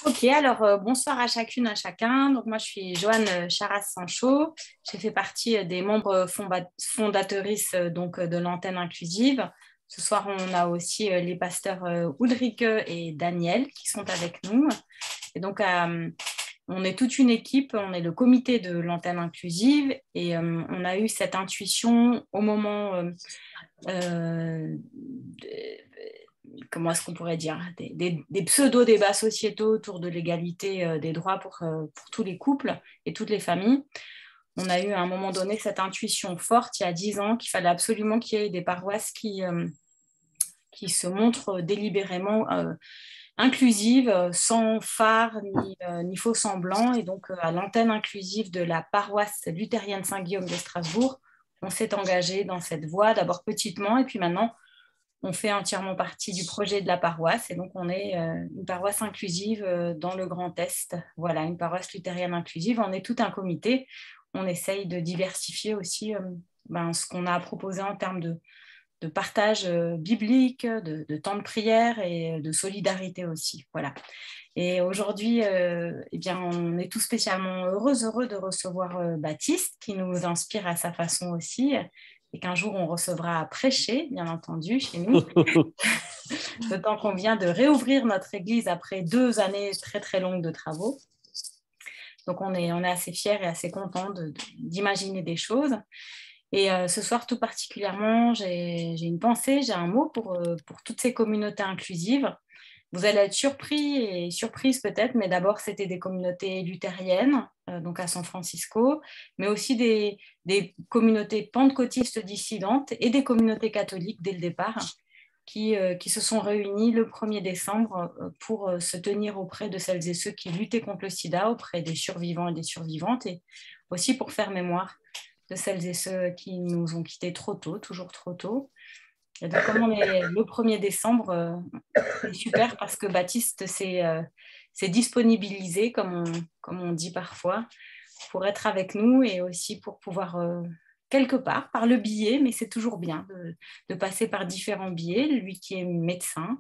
Ok, alors bonsoir à chacune, à chacun. Donc moi, je suis Joanne Charas-Sancho. J'ai fait partie des membres fondatrices de l'antenne inclusive. Ce soir, on a aussi les pasteurs Ulrike et Daniel qui sont avec nous. Et donc, on est toute une équipe, on est le comité de l'antenne inclusive et on a eu cette intuition au moment comment est-ce qu'on pourrait dire, des pseudo-débats sociétaux autour de l'égalité des droits pour tous les couples et toutes les familles. On a eu à un moment donné cette intuition forte, il y a 10 ans, qu'il fallait absolument qu'il y ait des paroisses qui se montrent délibérément inclusives, sans phare ni faux semblant. Et donc, à l'antenne inclusive de la paroisse luthérienne Saint-Guillaume de Strasbourg, on s'est engagé dans cette voie, d'abord petitement, et puis maintenant, on fait entièrement partie du projet de la paroisse et donc on est une paroisse inclusive dans le Grand Est. Voilà, une paroisse luthérienne inclusive. On est tout un comité. On essaye de diversifier aussi ce qu'on a proposé en termes de partage biblique, de temps de prière et de solidarité aussi. Voilà. Et aujourd'hui, eh bien, on est tout spécialement heureux de recevoir Baptiste, qui nous inspire à sa façon aussi, et qu'un jour on recevra à prêcher, bien entendu, chez nous. D'autant qu'on vient de réouvrir notre église après 2 années très très longues de travaux. Donc on est assez fiers et assez contents d'imaginer des choses. Et ce soir, tout particulièrement, j'ai une pensée, j'ai un mot pour toutes ces communautés inclusives. Vous allez être surpris et surprises peut-être, mais d'abord, c'était des communautés luthériennes, donc à San Francisco, mais aussi des communautés pentecôtistes dissidentes et des communautés catholiques dès le départ qui se sont réunies le 1er décembre pour se tenir auprès de celles et ceux qui luttaient contre le sida, auprès des survivants et des survivantes, et aussi pour faire mémoire de celles et ceux qui nous ont quittés trop tôt, toujours trop tôt. Et donc, comme on est le 1er décembre, c'est super parce que Baptiste s'est disponibilisé, comme on dit parfois, pour être avec nous et aussi pour pouvoir, quelque part, par le biais, mais c'est toujours bien de passer par différents biais, lui qui est médecin,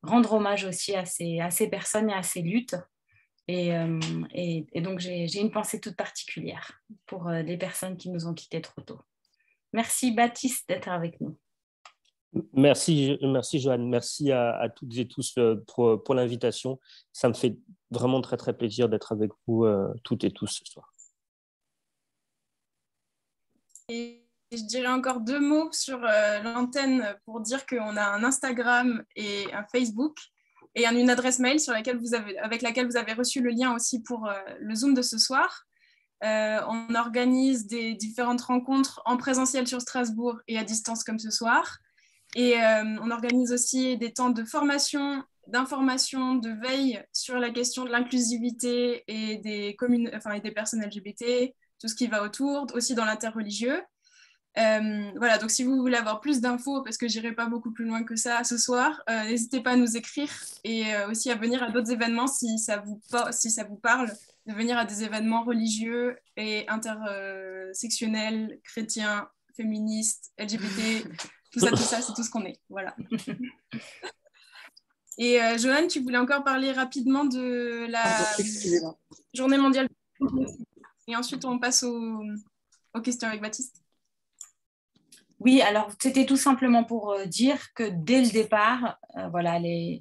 rendre hommage aussi à ces personnes et à ces luttes. Et donc, j'ai une pensée toute particulière pour les personnes qui nous ont quittés trop tôt. Merci Baptiste d'être avec nous. Merci Joanne. Merci à toutes et tous pour l'invitation. Ça me fait vraiment très, très plaisir d'être avec vous toutes et tous ce soir. Et je dirais encore 2 mots sur l'antenne pour dire qu'on a un Instagram et un Facebook et une adresse mail avec laquelle vous avez reçu le lien aussi pour le Zoom de ce soir. On organise des différentes rencontres en présentiel sur Strasbourg et à distance comme ce soir. Et on organise aussi des temps de formation, d'information, de veille sur la question de l'inclusivité et des personnes LGBT, tout ce qui va autour, aussi dans l'interreligieux. Voilà, donc si vous voulez avoir plus d'infos, parce que j'irai pas beaucoup plus loin que ça ce soir, n'hésitez pas à nous écrire et aussi à venir à d'autres événements si ça vous parle, de venir à des événements religieux et intersectionnels, chrétiens, féministes, LGBT, tout ça, c'est tout ce qu'on est. Voilà. Et Joanne, tu voulais encore parler rapidement de la Journée mondiale. Et ensuite, on passe aux questions avec Baptiste. Oui, alors c'était tout simplement pour dire que dès le départ, voilà, les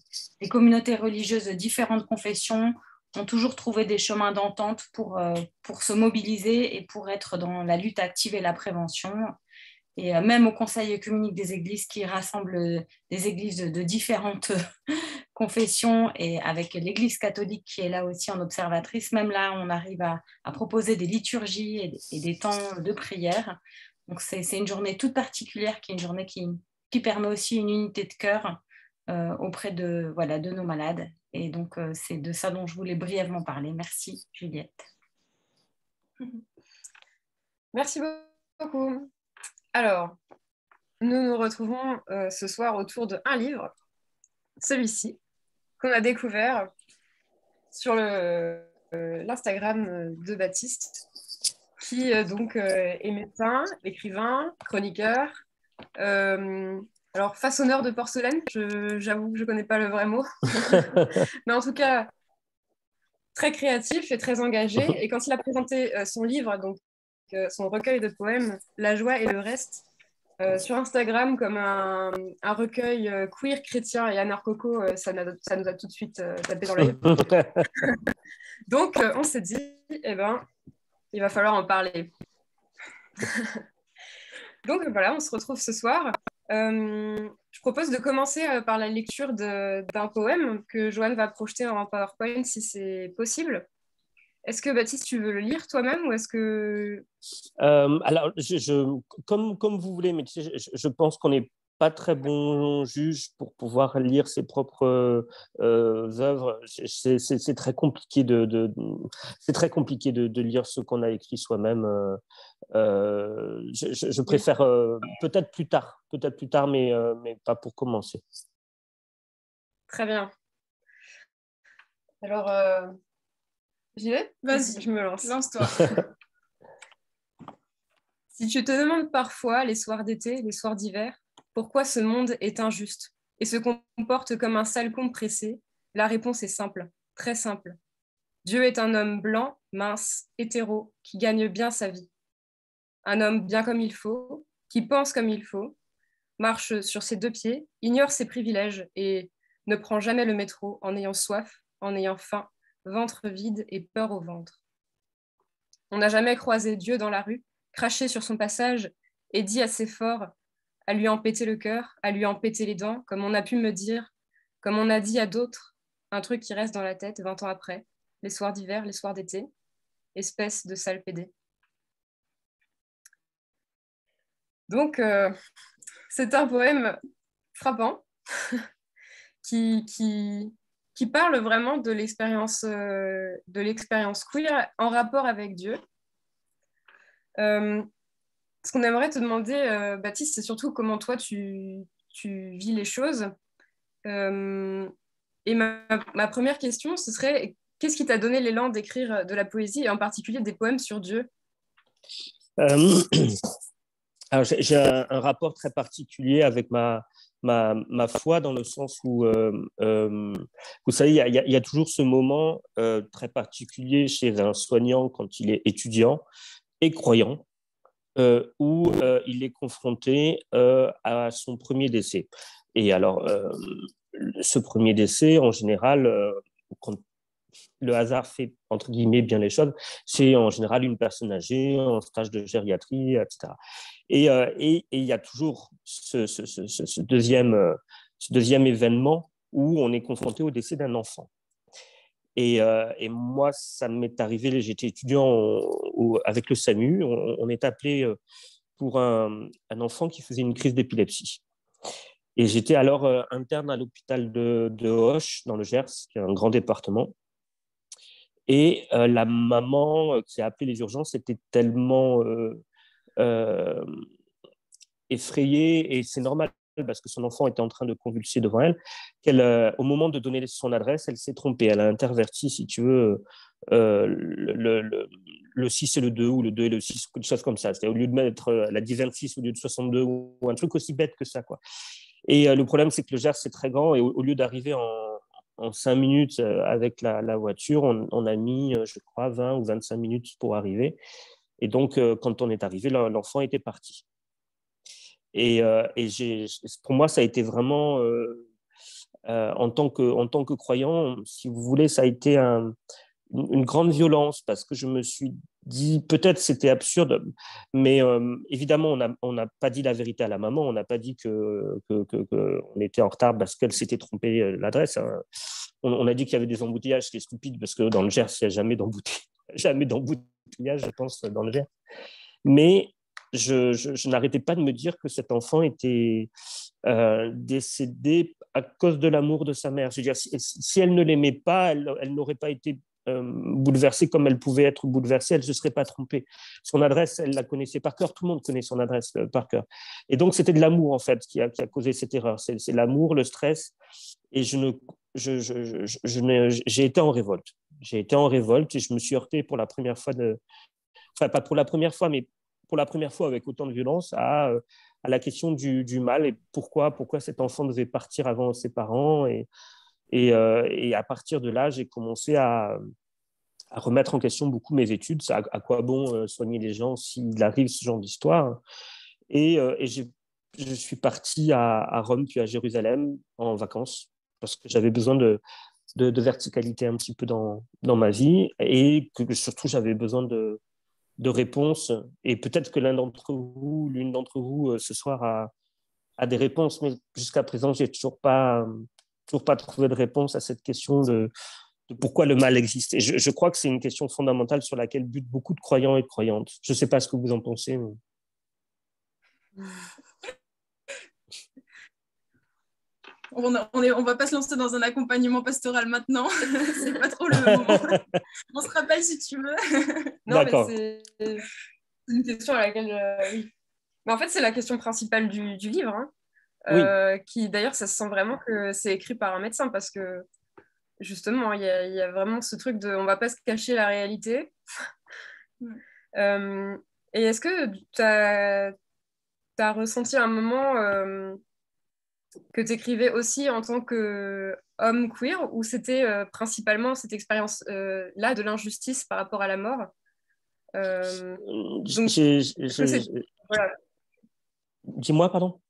communautés religieuses de différentes confessions ont toujours trouvé des chemins d'entente pour se mobiliser et pour être dans la lutte active et la prévention. Et même au Conseil œcuménique des églises qui rassemble des églises de différentes confessions et avec l'Église catholique qui est là aussi en observatrice, même là, on arrive à proposer des liturgies et des temps de prière. Donc, c'est une journée toute particulière qui est une journée qui permet aussi une unité de cœur auprès de nos malades. Et donc, c'est de ça dont je voulais brièvement parler. Merci, Juliette. Merci beaucoup. Alors, nous nous retrouvons ce soir autour d'un livre, celui-ci, qu'on a découvert sur l'Instagram de Baptiste, qui donc est médecin, écrivain, chroniqueur, alors façonneur de porcelaine, j'avoue que je ne connais pas le vrai mot, mais en tout cas, très créatif et très engagé. Et quand il a présenté son livre, donc son recueil de poèmes, La joie et le reste, sur Instagram comme un recueil queer, chrétien et anarchoco, ça nous a tout de suite tapé dans l'œil. Donc, on s'est dit, eh ben, il va falloir en parler. Donc, voilà, on se retrouve ce soir. Je propose de commencer par la lecture d'un poème que Joanne va projeter en PowerPoint si c'est possible. Est-ce que Baptiste, tu veux le lire toi-même ou est-ce que... Alors, comme vous voulez, mais tu sais, je pense qu'on n'est pas très bon juge pour pouvoir lire ses propres œuvres. C'est très compliqué c'est très compliqué de lire ce qu'on a écrit soi-même. Je préfère peut-être plus tard, mais pas pour commencer. Très bien. Alors, j'y vais ? Vas-y, je me lance. Lance-toi. Si tu te demandes parfois, les soirs d'été, les soirs d'hiver, pourquoi ce monde est injuste et se comporte comme un sale con pressé, la réponse est simple, très simple. Dieu est un homme blanc, mince, hétéro, qui gagne bien sa vie. Un homme bien comme il faut, qui pense comme il faut, marche sur ses deux pieds, ignore ses privilèges et ne prend jamais le métro en ayant soif, en ayant faim, ventre vide et peur au ventre. On n'a jamais croisé Dieu dans la rue, craché sur son passage et dit assez fort à lui en péter le cœur, à lui en péter les dents, comme on a pu me dire, comme on a dit à d'autres, un truc qui reste dans la tête 20 ans après, les soirs d'hiver, les soirs d'été, espèce de sale pédé. Donc, c'est un poème frappant qui parle vraiment de l'expérience queer en rapport avec Dieu. Ce qu'on aimerait te demander, Baptiste, c'est surtout comment toi tu vis les choses. Et ma première question, ce serait qu'est-ce qui t'a donné l'élan d'écrire de la poésie et en particulier des poèmes sur Dieu ? Alors, j'ai un rapport très particulier avec ma foi dans le sens où, vous savez, il y a toujours ce moment très particulier chez un soignant quand il est étudiant et croyant, où il est confronté à son premier décès. Et alors, ce premier décès, en général, quand le hasard fait, entre guillemets, bien les choses, c'est en général une personne âgée, en stage de gériatrie, etc. Et il y a toujours ce deuxième événement où on est confronté au décès d'un enfant. Et moi, ça m'est arrivé, j'étais étudiant avec le SAMU, on est appelé pour un enfant qui faisait une crise d'épilepsie. Et j'étais alors interne à l'hôpital de Auch, dans le Gers, qui est un grand département. Et la maman qui a appelé les urgences était tellement effrayée, et c'est normal parce que son enfant était en train de convulser devant elle, au moment de donner son adresse, elle s'est trompée. Elle a interverti, si tu veux, le 6 et le 2, ou le 2 et le 6, quelque chose comme ça. C'est-à-dire, au lieu de mettre, elle a dit 26 au lieu de 62, ou un truc aussi bête que ça, quoi. Et le problème, c'est que le Gers, c'est très grand, et au lieu d'arriver en 5 minutes avec la voiture, on a mis, je crois, 20 ou 25 minutes pour arriver. Et donc, quand on est arrivé, l'enfant était parti. Et pour moi, ça a été vraiment, en tant que croyant, si vous voulez, ça a été une grande violence, parce que je me suis dit, peut-être c'était absurde, mais évidemment, on n'a pas dit la vérité à la maman, on n'a pas dit qu'on était en retard parce qu'elle s'était trompée l'adresse. Hein. On a dit qu'il y avait des embouteillages, ce qui est stupide, parce que dans le Gers, il n'y a jamais d'embouteillage, je pense, dans le Gers. Mais je n'arrêtais pas de me dire que cet enfant était décédé à cause de l'amour de sa mère. Je veux dire, si elle ne l'aimait pas, elle n'aurait pas été bouleversée comme elle pouvait être bouleversée, elle ne se serait pas trompée. Son adresse, elle la connaissait par cœur, tout le monde connaît son adresse par cœur. Et donc, c'était de l'amour, en fait, qui a causé cette erreur. C'est l'amour, le stress, et j'ai été en révolte. J'ai été en révolte et je me suis heurté pour la première fois, enfin, pas pour la première fois, mais pour la première fois avec autant de violence à la question du mal, et pourquoi cet enfant devait partir avant ses parents. Et à partir de là, j'ai commencé à à remettre en question beaucoup mes études. À quoi bon soigner les gens s'il arrive ce genre d'histoire. Et je suis parti à Rome puis à Jérusalem en vacances parce que j'avais besoin de verticalité un petit peu dans ma vie et que surtout j'avais besoin de réponses. Et peut-être que l'une d'entre vous ce soir a des réponses, mais jusqu'à présent, j'ai toujours pas trouvé de réponse à cette question de pourquoi le mal existe. Et je crois que c'est une question fondamentale sur laquelle butent beaucoup de croyants et de croyantes. Je ne sais pas ce que vous en pensez. Mais... On va pas se lancer dans un accompagnement pastoral maintenant. C'est pas trop le moment. On se rappelle si tu veux. Non, d'accord. Mais c'est une question à laquelle oui. Mais en fait, c'est la question principale du livre, hein, oui. Qui d'ailleurs, ça se sent vraiment que c'est écrit par un médecin parce que justement, il y a vraiment ce truc de on va pas se cacher la réalité. Et est-ce que tu as ressenti un moment que tu écrivais aussi en tant qu'homme queer, ou c'était principalement cette expérience-là de l'injustice par rapport à la mort donc, voilà. Dis-moi, pardon.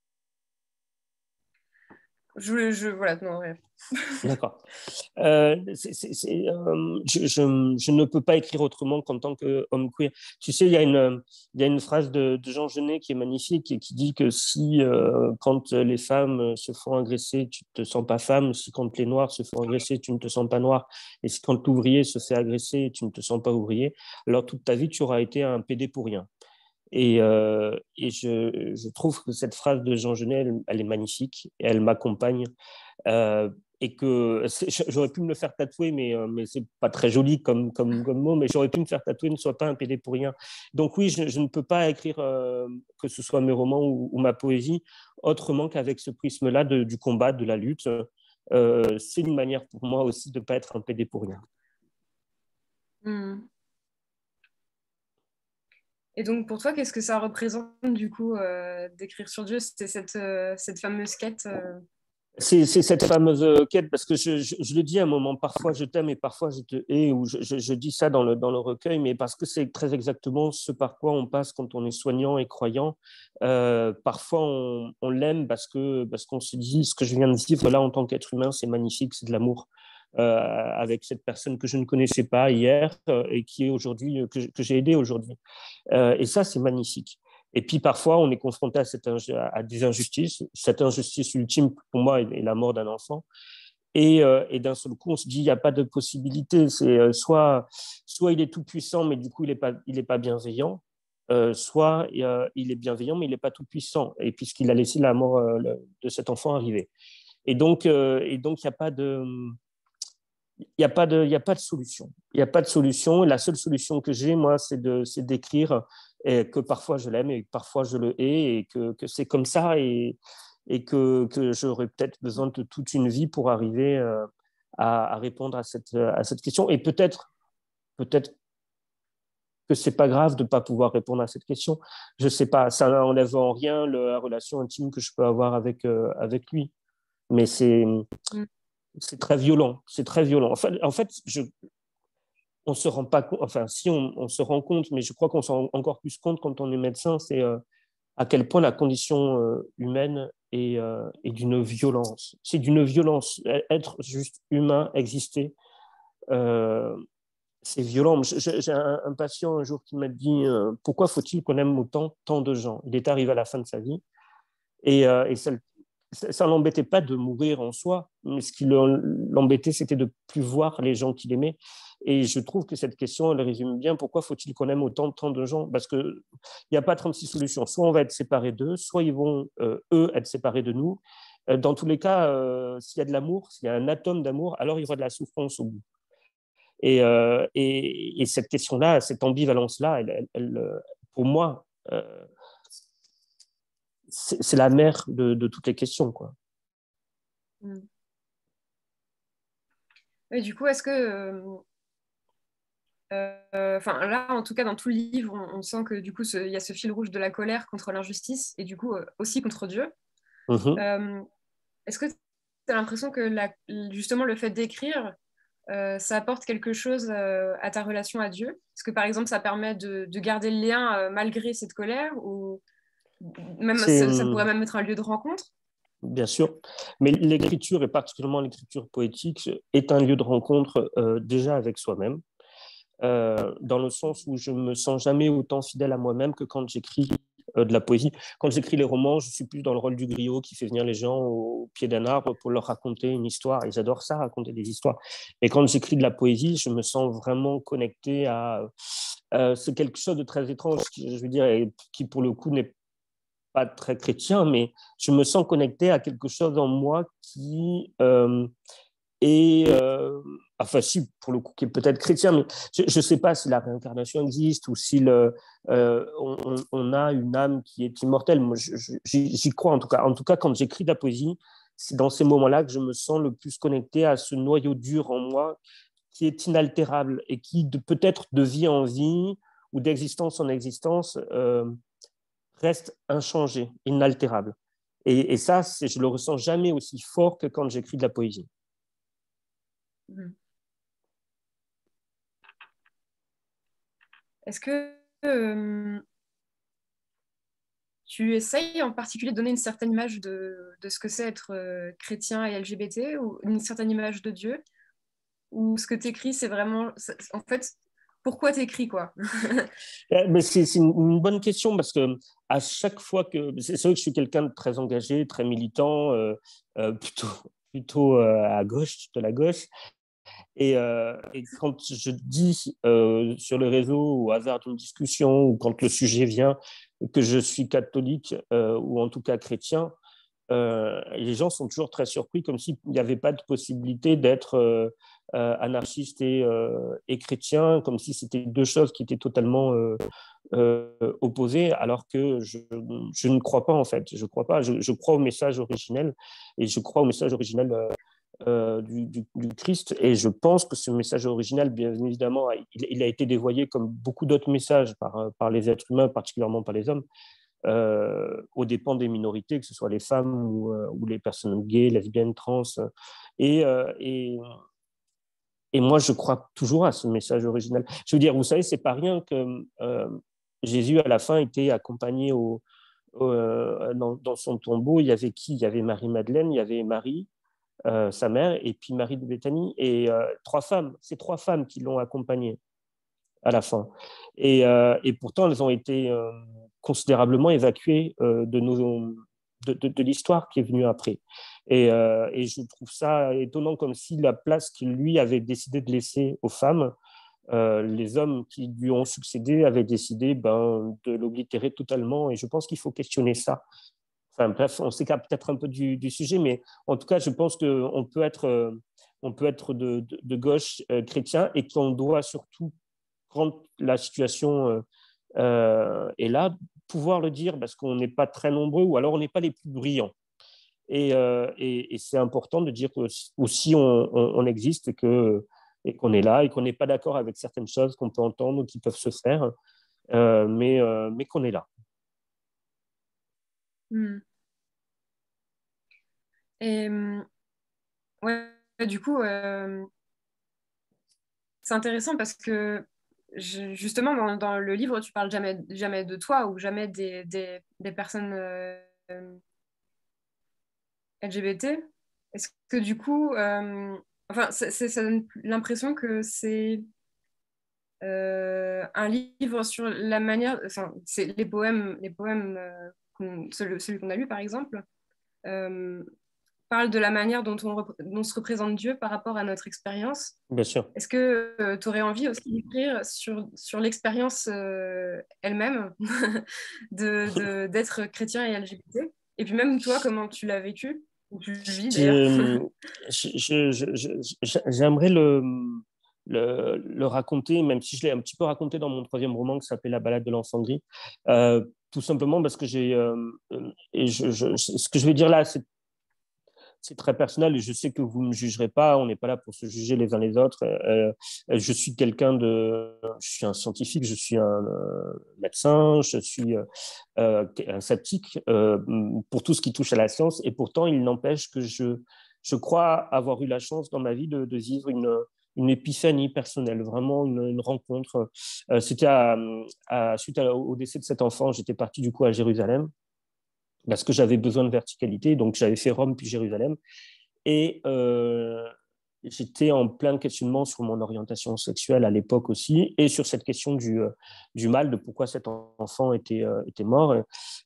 Voilà, non, ouais. D'accord. Je ne peux pas écrire autrement qu'en tant qu'homme queer. Tu sais, il y a une phrase de Jean Genet qui est magnifique et qui dit que si, quand les femmes se font agresser, tu ne te sens pas femme, si quand les noirs se font agresser, tu ne te sens pas noir, et si quand l'ouvrier se fait agresser, tu ne te sens pas ouvrier, alors toute ta vie, tu auras été un PD pour rien. Et je trouve que cette phrase de Jean Genet, elle est magnifique et elle m'accompagne. Et que j'aurais pu me le faire tatouer, mais c'est pas très joli comme mot, mais j'aurais pu me faire tatouer ne sois pas un PD pour rien. Donc oui, je ne peux pas écrire que ce soit mes romans ou ma poésie autrement qu'avec ce prisme-là du combat, de la lutte. C'est une manière pour moi aussi de ne pas être un PD pour rien. Et donc pour toi, qu'est-ce que ça représente du coup d'écrire sur Dieu? C'était cette fameuse quête C'est cette fameuse quête, parce que je le dis à un moment, parfois je t'aime et parfois je te hais, ou je dis ça dans le recueil, mais parce que c'est très exactement ce par quoi on passe quand on est soignant et croyant. Parfois on l'aime parce qu'on se dit, ce que je viens de vivre là en tant qu'être humain, c'est magnifique, c'est de l'amour. Avec cette personne que je ne connaissais pas hier et qui est aujourd'hui, que j'ai aidé aujourd'hui. Et ça, c'est magnifique. Et puis parfois, on est confronté à des injustices. Cette injustice ultime, pour moi, est la mort d'un enfant. Et d'un seul coup, on se dit, il n'y a pas de possibilité. C'est soit il est tout puissant, mais du coup, il est pas bienveillant. Soit il est bienveillant, mais il n'est pas tout puissant. Et puisqu'il a laissé la mort de cet enfant arriver. Et donc, il n'y a pas de... Il n'y a pas de solution. Il n'y a pas de solution. Et la seule solution que j'ai, moi, c'est d'écrire que parfois je l'aime et que parfois je le hais et que c'est comme ça et que j'aurais peut-être besoin de toute une vie pour arriver à répondre à cette question. Et peut-être que c'est pas grave de ne pas pouvoir répondre à cette question. Je ne sais pas. Ça n'enlève en rien la relation intime que je peux avoir avec lui. Mais c'est très violent, c'est très violent. En fait, on se rend pas compte, enfin, si on se rend compte, mais je crois qu'on s'en rend encore plus compte quand on est médecin, c'est à quel point la condition humaine est d'une violence. C'est d'une violence. Être juste humain, exister, c'est violent. J'ai un patient un jour qui m'a dit pourquoi faut-il qu'on aime autant tant de gens? Il est arrivé à la fin de sa vie et ça ne l'embêtait pas de mourir en soi, mais ce qui l'embêtait, c'était de ne plus voir les gens qu'il aimait. Et je trouve que cette question, elle résume bien pourquoi faut-il qu'on aime autant tant de gens, parce qu'il n'y a pas 36 solutions. Soit on va être séparés d'eux, soit ils vont, eux, être séparés de nous. Dans tous les cas, s'il y a de l'amour, s'il y a un atome d'amour, alors il y aura de la souffrance au bout. Et cette question-là, cette ambivalence-là, pour moi, c'est la mère de toutes les questions, quoi. Et du coup, est-ce que, là, en tout cas, dans tout le livre, on sent que du coup, il y a ce fil rouge de la colère contre l'injustice et du coup aussi contre Dieu. Est-ce que tu as l'impression que justement le fait d'écrire ça apporte quelque chose à ta relation à Dieu? Est-ce que, par exemple, ça permet de garder le lien malgré cette colère, ou même ça pourrait même être un lieu de rencontre? Bien sûr, mais l'écriture, et particulièrement l'écriture poétique, est un lieu de rencontre déjà avec soi-même, dans le sens où je ne me sens jamais autant fidèle à moi-même que quand j'écris de la poésie. Quand j'écris les romans, je suis plus dans le rôle du griot qui fait venir les gens au pied d'un arbre pour leur raconter une histoire, et j'adore ça, raconter des histoires. Et quand j'écris de la poésie, je me sens vraiment connecté à... c'est quelque chose de très étrange, je veux dire, et qui pour le coup n'est pas très chrétien, mais je me sens connecté à quelque chose en moi qui est, enfin si, pour le coup, qui est peut-être chrétien, mais je ne sais pas si la réincarnation existe ou si on a une âme qui est immortelle. Moi, j'y crois en tout cas. En tout cas, quand j'écris de la poésie, c'est dans ces moments-là que je me sens le plus connecté à ce noyau dur en moi qui est inaltérable et qui, peut-être de vie en vie ou d'existence en existence, reste inchangé, inaltérable. Et ça, je le ressens jamais aussi fort que quand j'écris de la poésie. Est-ce que tu essayes en particulier de donner une certaine image de ce que c'est être chrétien et LGBT, ou une certaine image de Dieu? Ou ce que tu écris, c'est vraiment... En fait, pourquoi tu écris, quoi? Mais c'est une bonne question parce que à chaque fois que... C'est vrai que je suis quelqu'un de très engagé, très militant, plutôt à gauche, de la gauche. Et quand je dis sur le réseau, au hasard d'une discussion, ou quand le sujet vient, que je suis catholique ou en tout cas chrétien, les gens sont toujours très surpris, comme s'il n'y avait pas de possibilité d'être anarchiste et chrétien, comme si c'était deux choses qui étaient totalement opposées, alors que je ne crois pas en fait. Je crois pas. Je crois au message originel, et je crois au message originel du Christ. Et je pense que ce message original, bien évidemment, il a été dévoyé comme beaucoup d'autres messages par les êtres humains, particulièrement par les hommes, aux dépens des minorités, que ce soit les femmes ou les personnes gays, lesbiennes, trans. Et, euh, et, et moi, je crois toujours à ce message original. Je veux dire, vous savez, c'est pas rien que Jésus, à la fin, était accompagné dans son tombeau. Il y avait qui? Il y avait Marie-Madeleine, il y avait Marie, sa mère, et puis Marie de Béthanie, et trois femmes. C'est trois femmes qui l'ont accompagné à la fin. Et pourtant, elles ont été considérablement évacuées de l'histoire qui est venue après. Et je trouve ça étonnant, comme si la place qu'il lui avait décidé de laisser aux femmes, les hommes qui lui ont succédé avaient décidé de l'oblitérer totalement. Et je pense qu'il faut questionner ça. Enfin bref, on s'écarte peut-être un peu du sujet, mais en tout cas, je pense qu'on peut être, de gauche chrétien, et qu'on doit surtout, quand la situation est là, pouvoir le dire, parce qu'on n'est pas très nombreux, ou alors on n'est pas les plus brillants. Et c'est important de dire aussi on existe, et qu'on est là, et qu'on n'est pas d'accord avec certaines choses qu'on peut entendre, qui peuvent se faire, mais qu'on est là. Et ouais, du coup, c'est intéressant parce que justement, dans le livre, tu parles jamais de toi, ou jamais des personnes LGBT. Est-ce que du coup, enfin, ça donne l'impression que c'est un livre sur la manière, enfin, c'est les poèmes celui qu'on a lu par exemple, euh, parle de la manière dont on se représente Dieu par rapport à notre expérience. Bien sûr. Est-ce que tu aurais envie aussi d'écrire sur l'expérience elle-même d'être chrétien et LGBT? Et puis même toi, comment tu l'as vécu? Ou tu le vis d'ailleurs? J'aimerais le raconter, même si je l'ai un petit peu raconté dans mon troisième roman qui s'appelle La balade de l'enfant gris. Tout simplement parce que ce que je vais dire là, c'est très personnel, et je sais que vous ne me jugerez pas, on n'est pas là pour se juger les uns les autres. Je suis je suis un scientifique, je suis un médecin, je suis un sceptique pour tout ce qui touche à la science, et pourtant il n'empêche que je crois avoir eu la chance dans ma vie de vivre une épiphanie personnelle, vraiment une rencontre. C'était suite au décès de cet enfant, j'étais parti du coup à Jérusalem parce que j'avais besoin de verticalité, donc j'avais fait Rome puis Jérusalem. Et j'étais en plein questionnement sur mon orientation sexuelle à l'époque aussi, et sur cette question du mal, de pourquoi cet enfant était mort.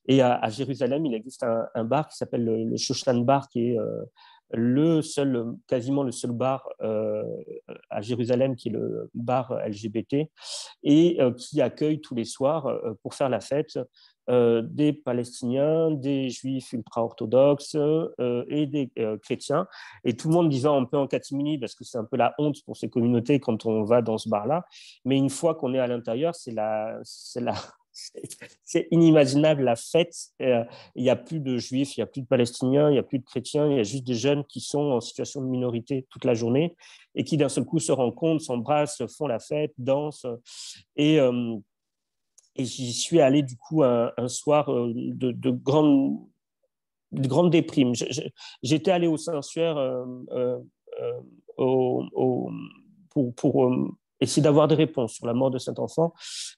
Et à Jérusalem, il existe un bar qui s'appelle le Shoshan Bar, qui est quasiment le seul bar à Jérusalem qui est le bar LGBT, et qui accueille tous les soirs pour faire la fête des Palestiniens, des Juifs ultra-orthodoxes et des chrétiens. Et tout le monde disant un peu en catimini, parce que c'est un peu la honte pour ces communautés quand on va dans ce bar-là. Mais une fois qu'on est à l'intérieur, c'est inimaginable la fête. Il n'y a plus de Juifs, il n'y a plus de Palestiniens, il n'y a plus de chrétiens, il y a juste des jeunes qui sont en situation de minorité toute la journée et qui d'un seul coup se rencontrent, s'embrassent, font la fête, dansent. Et j'y suis allé du coup un soir de grande déprime. J'étais allé au Saint-Suaire pour essayer d'avoir des réponses sur la mort de cet enfant.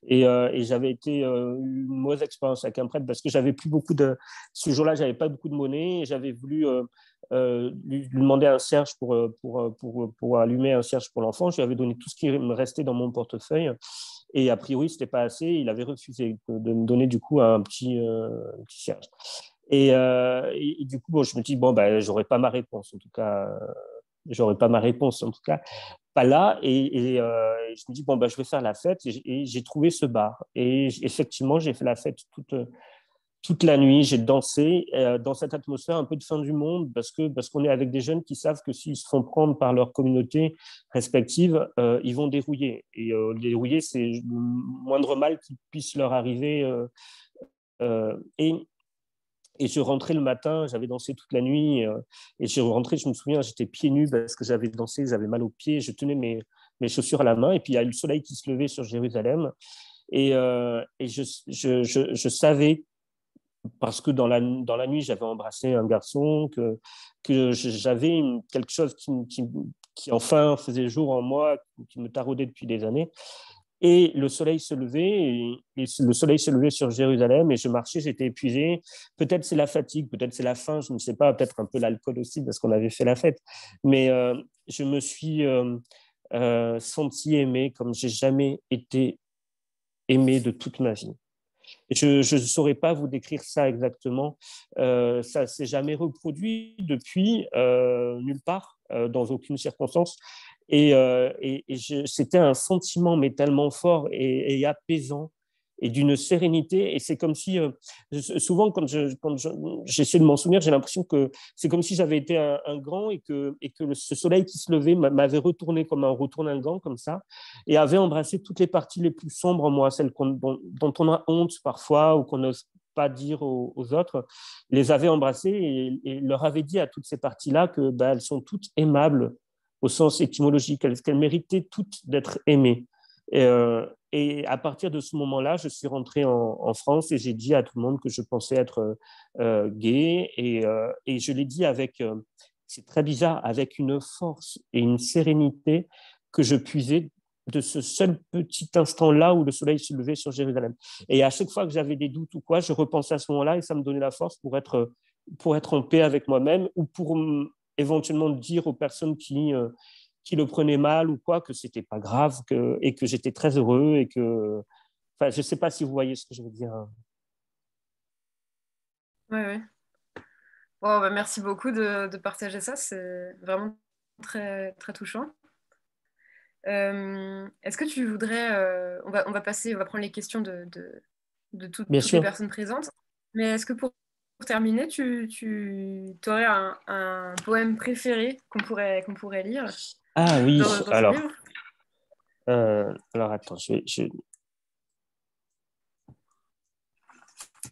Et j'avais été une mauvaise expérience avec un prêtre parce que j'avais plus beaucoup de... Ce jour-là, j'avais pas beaucoup de monnaie et j'avais voulu lui demander un cierge pour allumer un cierge pour l'enfant. Je lui avais donné tout ce qui me restait dans mon portefeuille. Et a priori, ce n'était pas assez. Il avait refusé de me donner du coup un petit cierge. Et du coup, bon, je me dis, bon, ben, j'aurais pas ma réponse, en tout cas. J'aurais pas ma réponse, en tout cas, pas là. Et je me dis, bon, ben, je vais faire la fête. Et j'ai trouvé ce bar. Et effectivement, j'ai fait la fête toute la nuit. J'ai dansé dans cette atmosphère un peu de fin du monde parce qu'on est avec des jeunes qui savent que s'ils se font prendre par leur communauté respective, ils vont dérouiller. Et dérouiller, c'est le moindre mal qui puisse leur arriver. Et je rentrais le matin, j'avais dansé toute la nuit, et je rentrais, je me souviens, j'étais pieds nus parce que j'avais dansé, j'avais mal aux pieds, je tenais mes chaussures à la main, et puis il y a eu le soleil qui se levait sur Jérusalem, et je savais, parce que dans la nuit, j'avais embrassé un garçon, que j'avais quelque chose qui enfin faisait jour en moi, qui me taraudait depuis des années. Et le soleil se levait, et le soleil se levait sur Jérusalem, et je marchais, j'étais épuisé. Peut-être c'est la fatigue, peut-être c'est la faim, je ne sais pas, peut-être un peu l'alcool aussi, parce qu'on avait fait la fête. Mais je me suis senti aimé comme j'ai jamais été aimé de toute ma vie. Je ne saurais pas vous décrire ça exactement. Ça ne s'est jamais reproduit depuis, nulle part, dans aucune circonstance. Et c'était un sentiment, mais tellement fort et apaisant, et d'une sérénité. Et c'est comme si, souvent, quand j'essaie de m'en souvenir, j'ai l'impression que c'est comme si j'avais été un grand et que ce soleil qui se levait m'avait retourné comme un retourne-un-gant, comme ça, et avait embrassé toutes les parties les plus sombres en moi, celles dont on a honte parfois ou qu'on n'ose pas dire aux autres, les avait embrassées et leur avait dit à toutes ces parties-là que elles sont toutes aimables au sens étymologique, qu'elles méritaient toutes d'être aimées. Et à partir de ce moment-là, je suis rentré en France et j'ai dit à tout le monde que je pensais être gay. Et je l'ai dit avec, c'est très bizarre, avec une force et une sérénité que je puisais de ce seul petit instant-là où le soleil se levait sur Jérusalem. Et à chaque fois que j'avais des doutes ou quoi, je repensais à ce moment-là et ça me donnait la force pour être en paix avec moi-même ou pour éventuellement dire aux personnes qui le prenaient mal ou quoi, que c'était pas grave et que j'étais très heureux et que... Enfin, je sais pas si vous voyez ce que je veux dire. Oui, oui. Bon, bah, merci beaucoup de partager ça, c'est vraiment très, très touchant. Est-ce que tu voudrais... on va prendre les questions de toutes les personnes présentes, mais est-ce que pour terminer, tu aurais un poème préféré qu'on pourrait lire? Ah oui, dans alors, alors attends,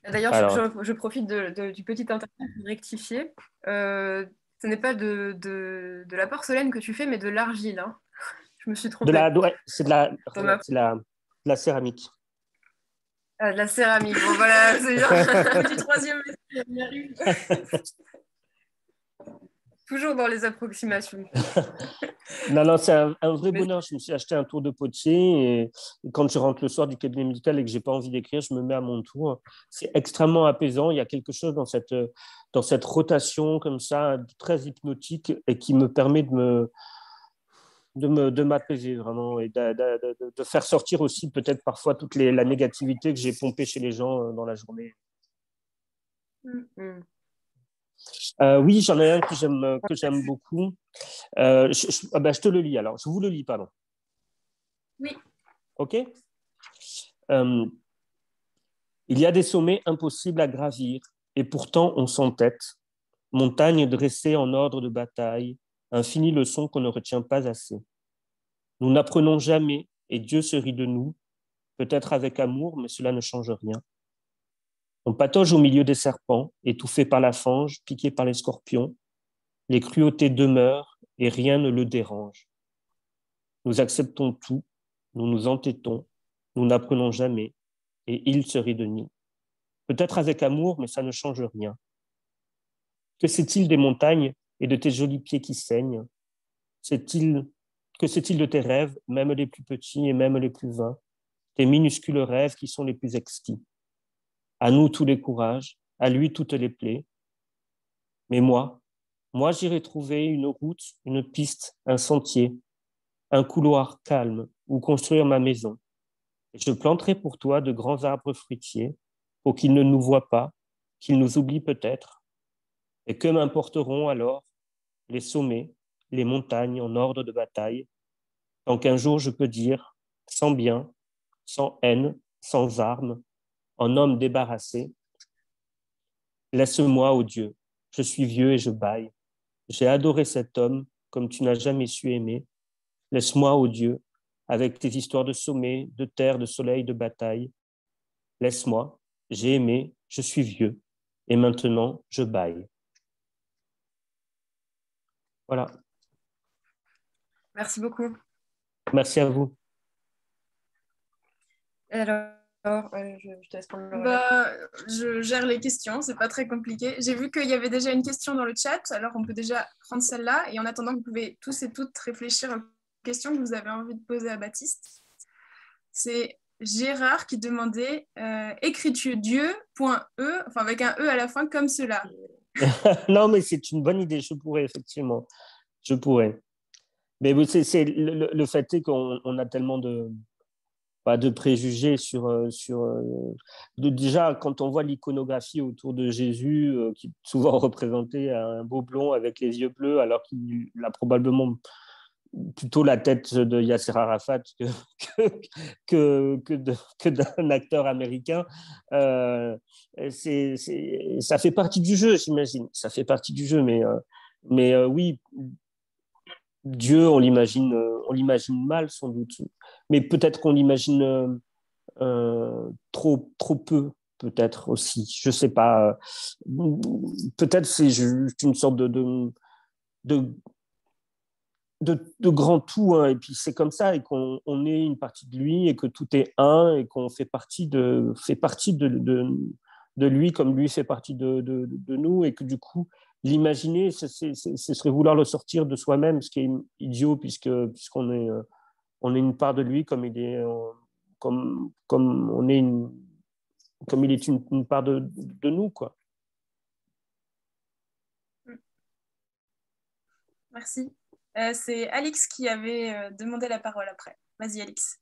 D'ailleurs, je profite du petit interview pour rectifier. Ce n'est pas de la porcelaine que tu fais, mais de l'argile. Hein. Je me suis trompée. C'est de la céramique. Ah, de la céramique. Bon, voilà, c'est bien. Du troisième. Toujours dans les approximations. Non, c'est un vrai bonheur. Je me suis acheté un tour de potier et quand je rentre le soir du cabinet médical et que j'ai pas envie d'écrire, je me mets à mon tour. C'est extrêmement apaisant. Il y a quelque chose dans cette rotation comme ça, très hypnotique et qui me permet de m'apaiser vraiment et de faire sortir aussi peut-être parfois toute la négativité que j'ai pompée chez les gens dans la journée. Oui, j'en ai un que j'aime beaucoup. Je te le lis alors. Je vous le lis, pardon. Oui. OK. Il y a des sommets impossibles à gravir et pourtant on s'entête. Montagne dressée en ordre de bataille, infinie leçon qu'on ne retient pas assez. Nous n'apprenons jamais et Dieu se rit de nous, peut-être avec amour, mais cela ne change rien. On patauge au milieu des serpents, étouffé par la fange, piqué par les scorpions. Les cruautés demeurent et rien ne le dérange. Nous acceptons tout, nous nous entêtons, nous n'apprenons jamais et il se rit de nous. Peut-être avec amour, mais ça ne change rien. Que sait-il des montagnes et de tes jolis pieds qui saignent? Que sait-il de tes rêves, même les plus petits et même les plus vains, tes minuscules rêves qui sont les plus exquis? À nous tous les courages, à lui toutes les plaies. Mais moi j'irai trouver une route, une piste, un sentier, un couloir calme où construire ma maison. Et je planterai pour toi de grands arbres fruitiers pour qu'ils ne nous voient pas, qu'ils nous oublient peut-être. Et que m'importeront alors les sommets, les montagnes en ordre de bataille, tant qu'un jour je peux dire, sans bien, sans haine, sans armes, en homme débarrassé, laisse-moi, ô Dieu, je suis vieux et je bâille. J'ai adoré cet homme comme tu n'as jamais su aimer. Laisse-moi, ô Dieu, avec tes histoires de sommets, de terre, de soleil, de bataille. Laisse-moi, j'ai aimé, je suis vieux, et maintenant je bâille. Voilà. Merci beaucoup. Merci à vous. Alors, je te laisse prendre le relais. Je gère les questions, c'est pas très compliqué. J'ai vu qu'il y avait déjà une question dans le chat, alors on peut déjà prendre celle-là. Et en attendant, vous pouvez tous et toutes réfléchir aux questions que vous avez envie de poser à Baptiste. C'est Gérard qui demandait écris-tu Dieu.e, enfin avec un E à la fin comme cela. Non, mais c'est une bonne idée, je pourrais, effectivement. Je pourrais. Mais le fait est qu'on a tellement de préjugés déjà, quand on voit l'iconographie autour de Jésus, qui est souvent représenté un beau blond avec les yeux bleus, alors qu'il a probablement plutôt la tête de Yasser Arafat que d'un acteur américain. Ça fait partie du jeu, j'imagine. Ça fait partie du jeu, mais oui, Dieu, on l'imagine mal, sans doute. Mais peut-être qu'on l'imagine trop peu, peut-être aussi. Je ne sais pas. Peut-être c'est juste une sorte de grand tout, hein, et puis c'est comme ça, et qu'on est une partie de lui, et que tout est un, et qu'on fait partie de lui, comme lui fait partie de nous, et que du coup, l'imaginer, ce serait vouloir le sortir de soi-même, ce qui est idiot, puisqu'on est, on est une part de lui, comme il est, comme on est comme il est une part de nous, quoi. Merci. C'est Alix qui avait demandé la parole après. Vas-y, Alix.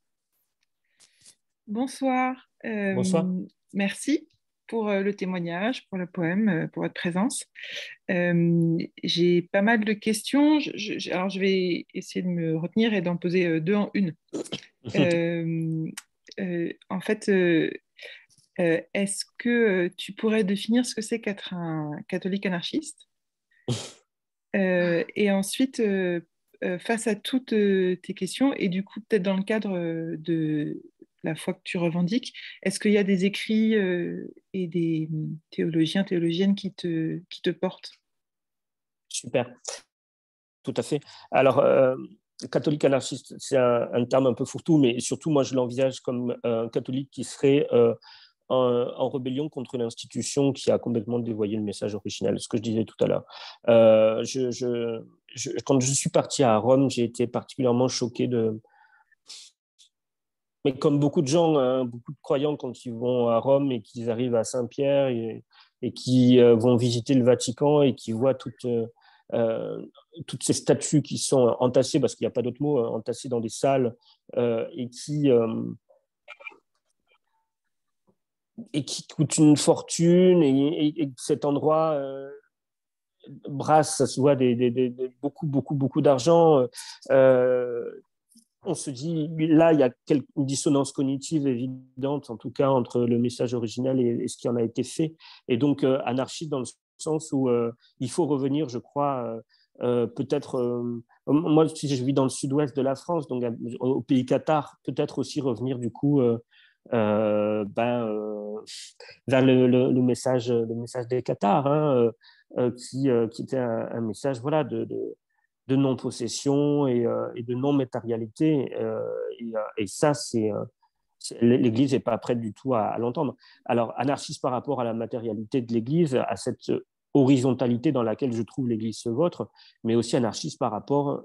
Bonsoir. Bonsoir. Merci pour le témoignage, pour le poème, pour votre présence. J'ai pas mal de questions. Alors, je vais essayer de me retenir et d'en poser deux en une. En fait, est-ce que tu pourrais définir ce que c'est qu'être un catholique anarchiste? Et ensuite, face à toutes tes questions, et du coup, peut-être dans le cadre de la foi que tu revendiques, est-ce qu'il y a des écrits et des théologiens, théologiennes qui te portent? Super, tout à fait. Alors, catholique anarchiste, c'est un terme un peu fourre-tout, mais surtout, moi, je l'envisage comme un catholique qui serait en rébellion contre l'institution qui a complètement dévoyé le message originel, ce que je disais tout à l'heure. Quand je suis parti à Rome, j'ai été particulièrement choqué mais comme beaucoup de gens, hein, beaucoup de croyants, quand ils vont à Rome et qu'ils arrivent à Saint-Pierre et qui vont visiter le Vatican et qui voient toutes ces statues qui sont entassées, parce qu'il n'y a pas d'autre mot, entassées dans des salles et qui coûtent une fortune et cet endroit brasse, ça se voit, beaucoup d'argent. On se dit, là, il y a une dissonance cognitive évidente, en tout cas, entre le message original et ce qui en a été fait. Et donc, anarchiste dans le sens où il faut revenir, je crois, peut-être... moi, si je vis dans le sud-ouest de la France, donc au pays Qatar, peut-être aussi revenir, du coup, vers le message des Qatars, hein, qui était un message, voilà, de non-possession et de non-matérialité. Et ça, l'Église n'est pas prête du tout à l'entendre. Alors, anarchiste par rapport à la matérialité de l'Église, à cette horizontalité dans laquelle je trouve l'Église se vautre, mais aussi anarchiste par rapport,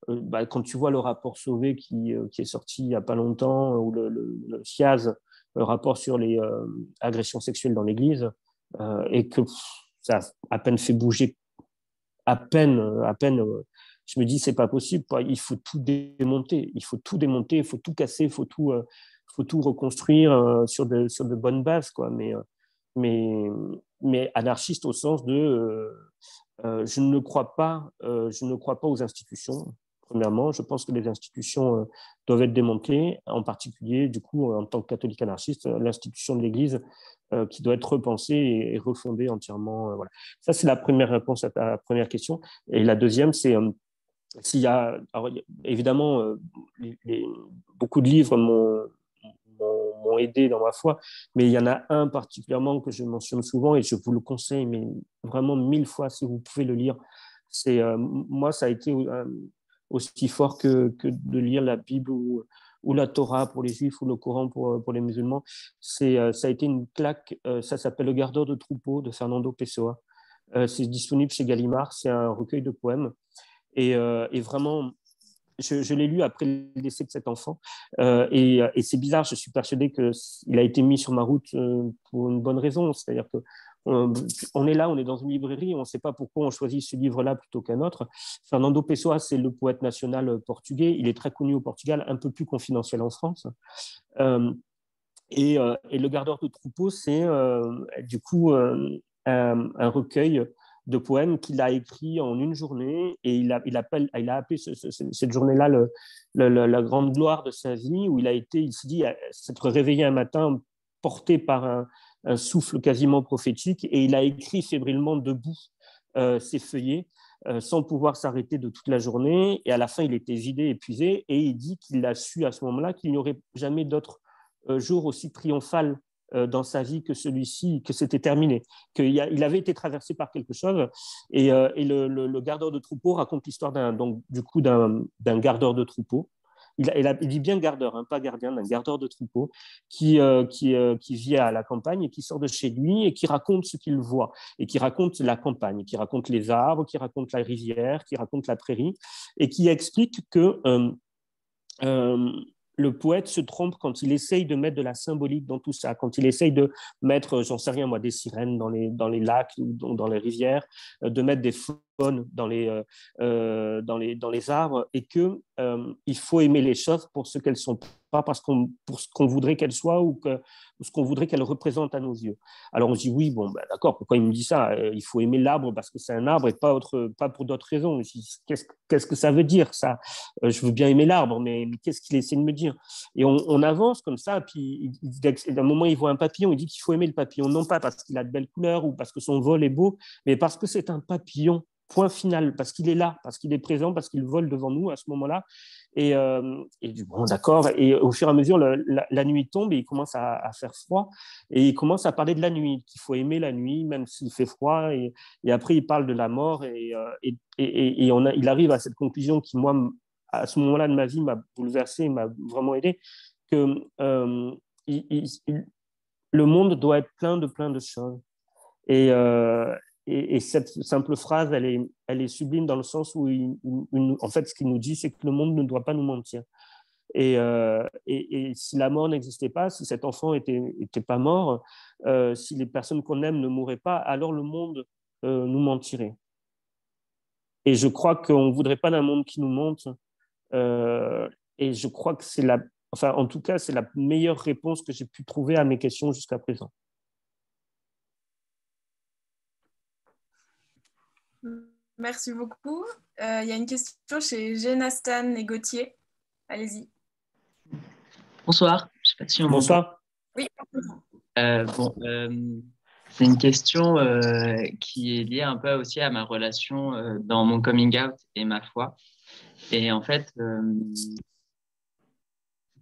quand tu vois le rapport Sauvé qui est sorti il n'y a pas longtemps, ou le SIAZ, le rapport sur les agressions sexuelles dans l'Église, et que ça a à peine fait bouger à peine, je me dis, c'est pas possible. Il faut tout démonter. Il faut tout démonter, il faut tout casser, il faut tout reconstruire sur de bonnes bases, quoi. Mais anarchiste au sens de je ne crois pas aux institutions. Premièrement, je pense que les institutions doivent être démontées, en particulier, du coup, en tant que catholique anarchiste, l'institution de l'Église qui doit être repensée et refondée entièrement. Voilà. Ça, c'est la première réponse à ta première question. Et la deuxième, c'est s'il y a... Alors, évidemment, beaucoup de livres m'ont aidé dans ma foi, mais il y en a un particulièrement que je mentionne souvent et je vous le conseille, mais vraiment 1000 fois si vous pouvez le lire. Moi, ça a été aussi fort que de lire la Bible ou la Torah pour les Juifs ou le Coran pour les musulmans. Ça a été une claque. Ça s'appelle Le Gardeur de troupeaux de Fernando Pessoa. C'est disponible chez Gallimard. C'est un recueil de poèmes. Et vraiment, je l'ai lu après le décès de cet enfant. Et c'est bizarre, je suis persuadé qu'il a été mis sur ma route pour une bonne raison. C'est-à-dire que on est là, on est dans une librairie, on ne sait pas pourquoi on choisit ce livre-là plutôt qu'un autre. Fernando Pessoa, c'est le poète national portugais. Il est très connu au Portugal, un peu plus confidentiel en France. Et Le Gardeur de troupeaux, c'est du coup un recueil de poèmes qu'il a écrit en une journée, et il a appelé cette journée-là la grande gloire de sa vie, où il s'est dit s'être réveillé un matin porté par un souffle quasiment prophétique, et il a écrit fébrilement debout ses feuillets, sans pouvoir s'arrêter de toute la journée, et à la fin il était vidé, épuisé, et il dit qu'il a su à ce moment-là qu'il n'y aurait jamais d'autre jour aussi triomphal dans sa vie que celui-ci, que c'était terminé, qu'il avait été traversé par quelque chose. Et le gardeur de troupeau raconte l'histoire d'un gardeur de troupeau. Il dit bien gardeur, hein, pas gardien, d'un gardeur de troupeau qui vit à la campagne et qui sort de chez lui et qui raconte ce qu'il voit, et qui raconte la campagne, qui raconte les arbres, qui raconte la rivière, qui raconte la prairie, et qui explique que le poète se trompe quand il essaye de mettre de la symbolique dans tout ça, quand il essaye de mettre, j'en sais rien moi, des sirènes dans les lacs ou dans les rivières, de mettre des faunes dans les arbres, et qu'il faut aimer les choses pour ce qu'elles sont, pas pour ce qu'on voudrait qu'elles soient ou ce qu'on voudrait qu'elles représentent à nos yeux. Alors on se dit oui, bon, ben, d'accord, pourquoi il me dit ça? Il faut aimer l'arbre parce que c'est un arbre et pas pour d'autres raisons. Qu'est-ce que ça veut dire ça? Je veux bien aimer l'arbre, mais qu'est-ce qu'il essaie de me dire? Et on avance comme ça, puis à un moment il voit un papillon, il dit qu'il faut aimer le papillon, non pas parce qu'il a de belles couleurs ou parce que son vol est beau, mais parce que c'est un papillon. Point final, parce qu'il est là, parce qu'il est présent, parce qu'il vole devant nous à ce moment-là. Et bon, d'accord. Et au fur et à mesure, la nuit tombe et il commence à faire froid. Et il commence à parler de la nuit, qu'il faut aimer la nuit, même s'il fait froid. Et après, il parle de la mort. Il arrive à cette conclusion qui, moi, à ce moment-là de ma vie, m'a bouleversé, m'a vraiment aidé, que le monde doit être plein de choses. Et, cette simple phrase, elle est sublime dans le sens où, en fait, ce qu'il nous dit, c'est que le monde ne doit pas nous mentir. Et si la mort n'existait pas, si cet enfant était pas mort, si les personnes qu'on aime ne mourraient pas, alors le monde nous mentirait. Et je crois qu'on ne voudrait pas d'un monde qui nous mente. Et je crois que en tout cas, c'est la meilleure réponse que j'ai pu trouver à mes questions jusqu'à présent. Merci beaucoup. Il y a une question chez Génastan et Gauthier. Allez-y. Bonsoir. Je sais pas si on Bonsoir. Oui. C'est une question qui est liée un peu aussi à ma relation dans mon coming out et ma foi. Et en fait,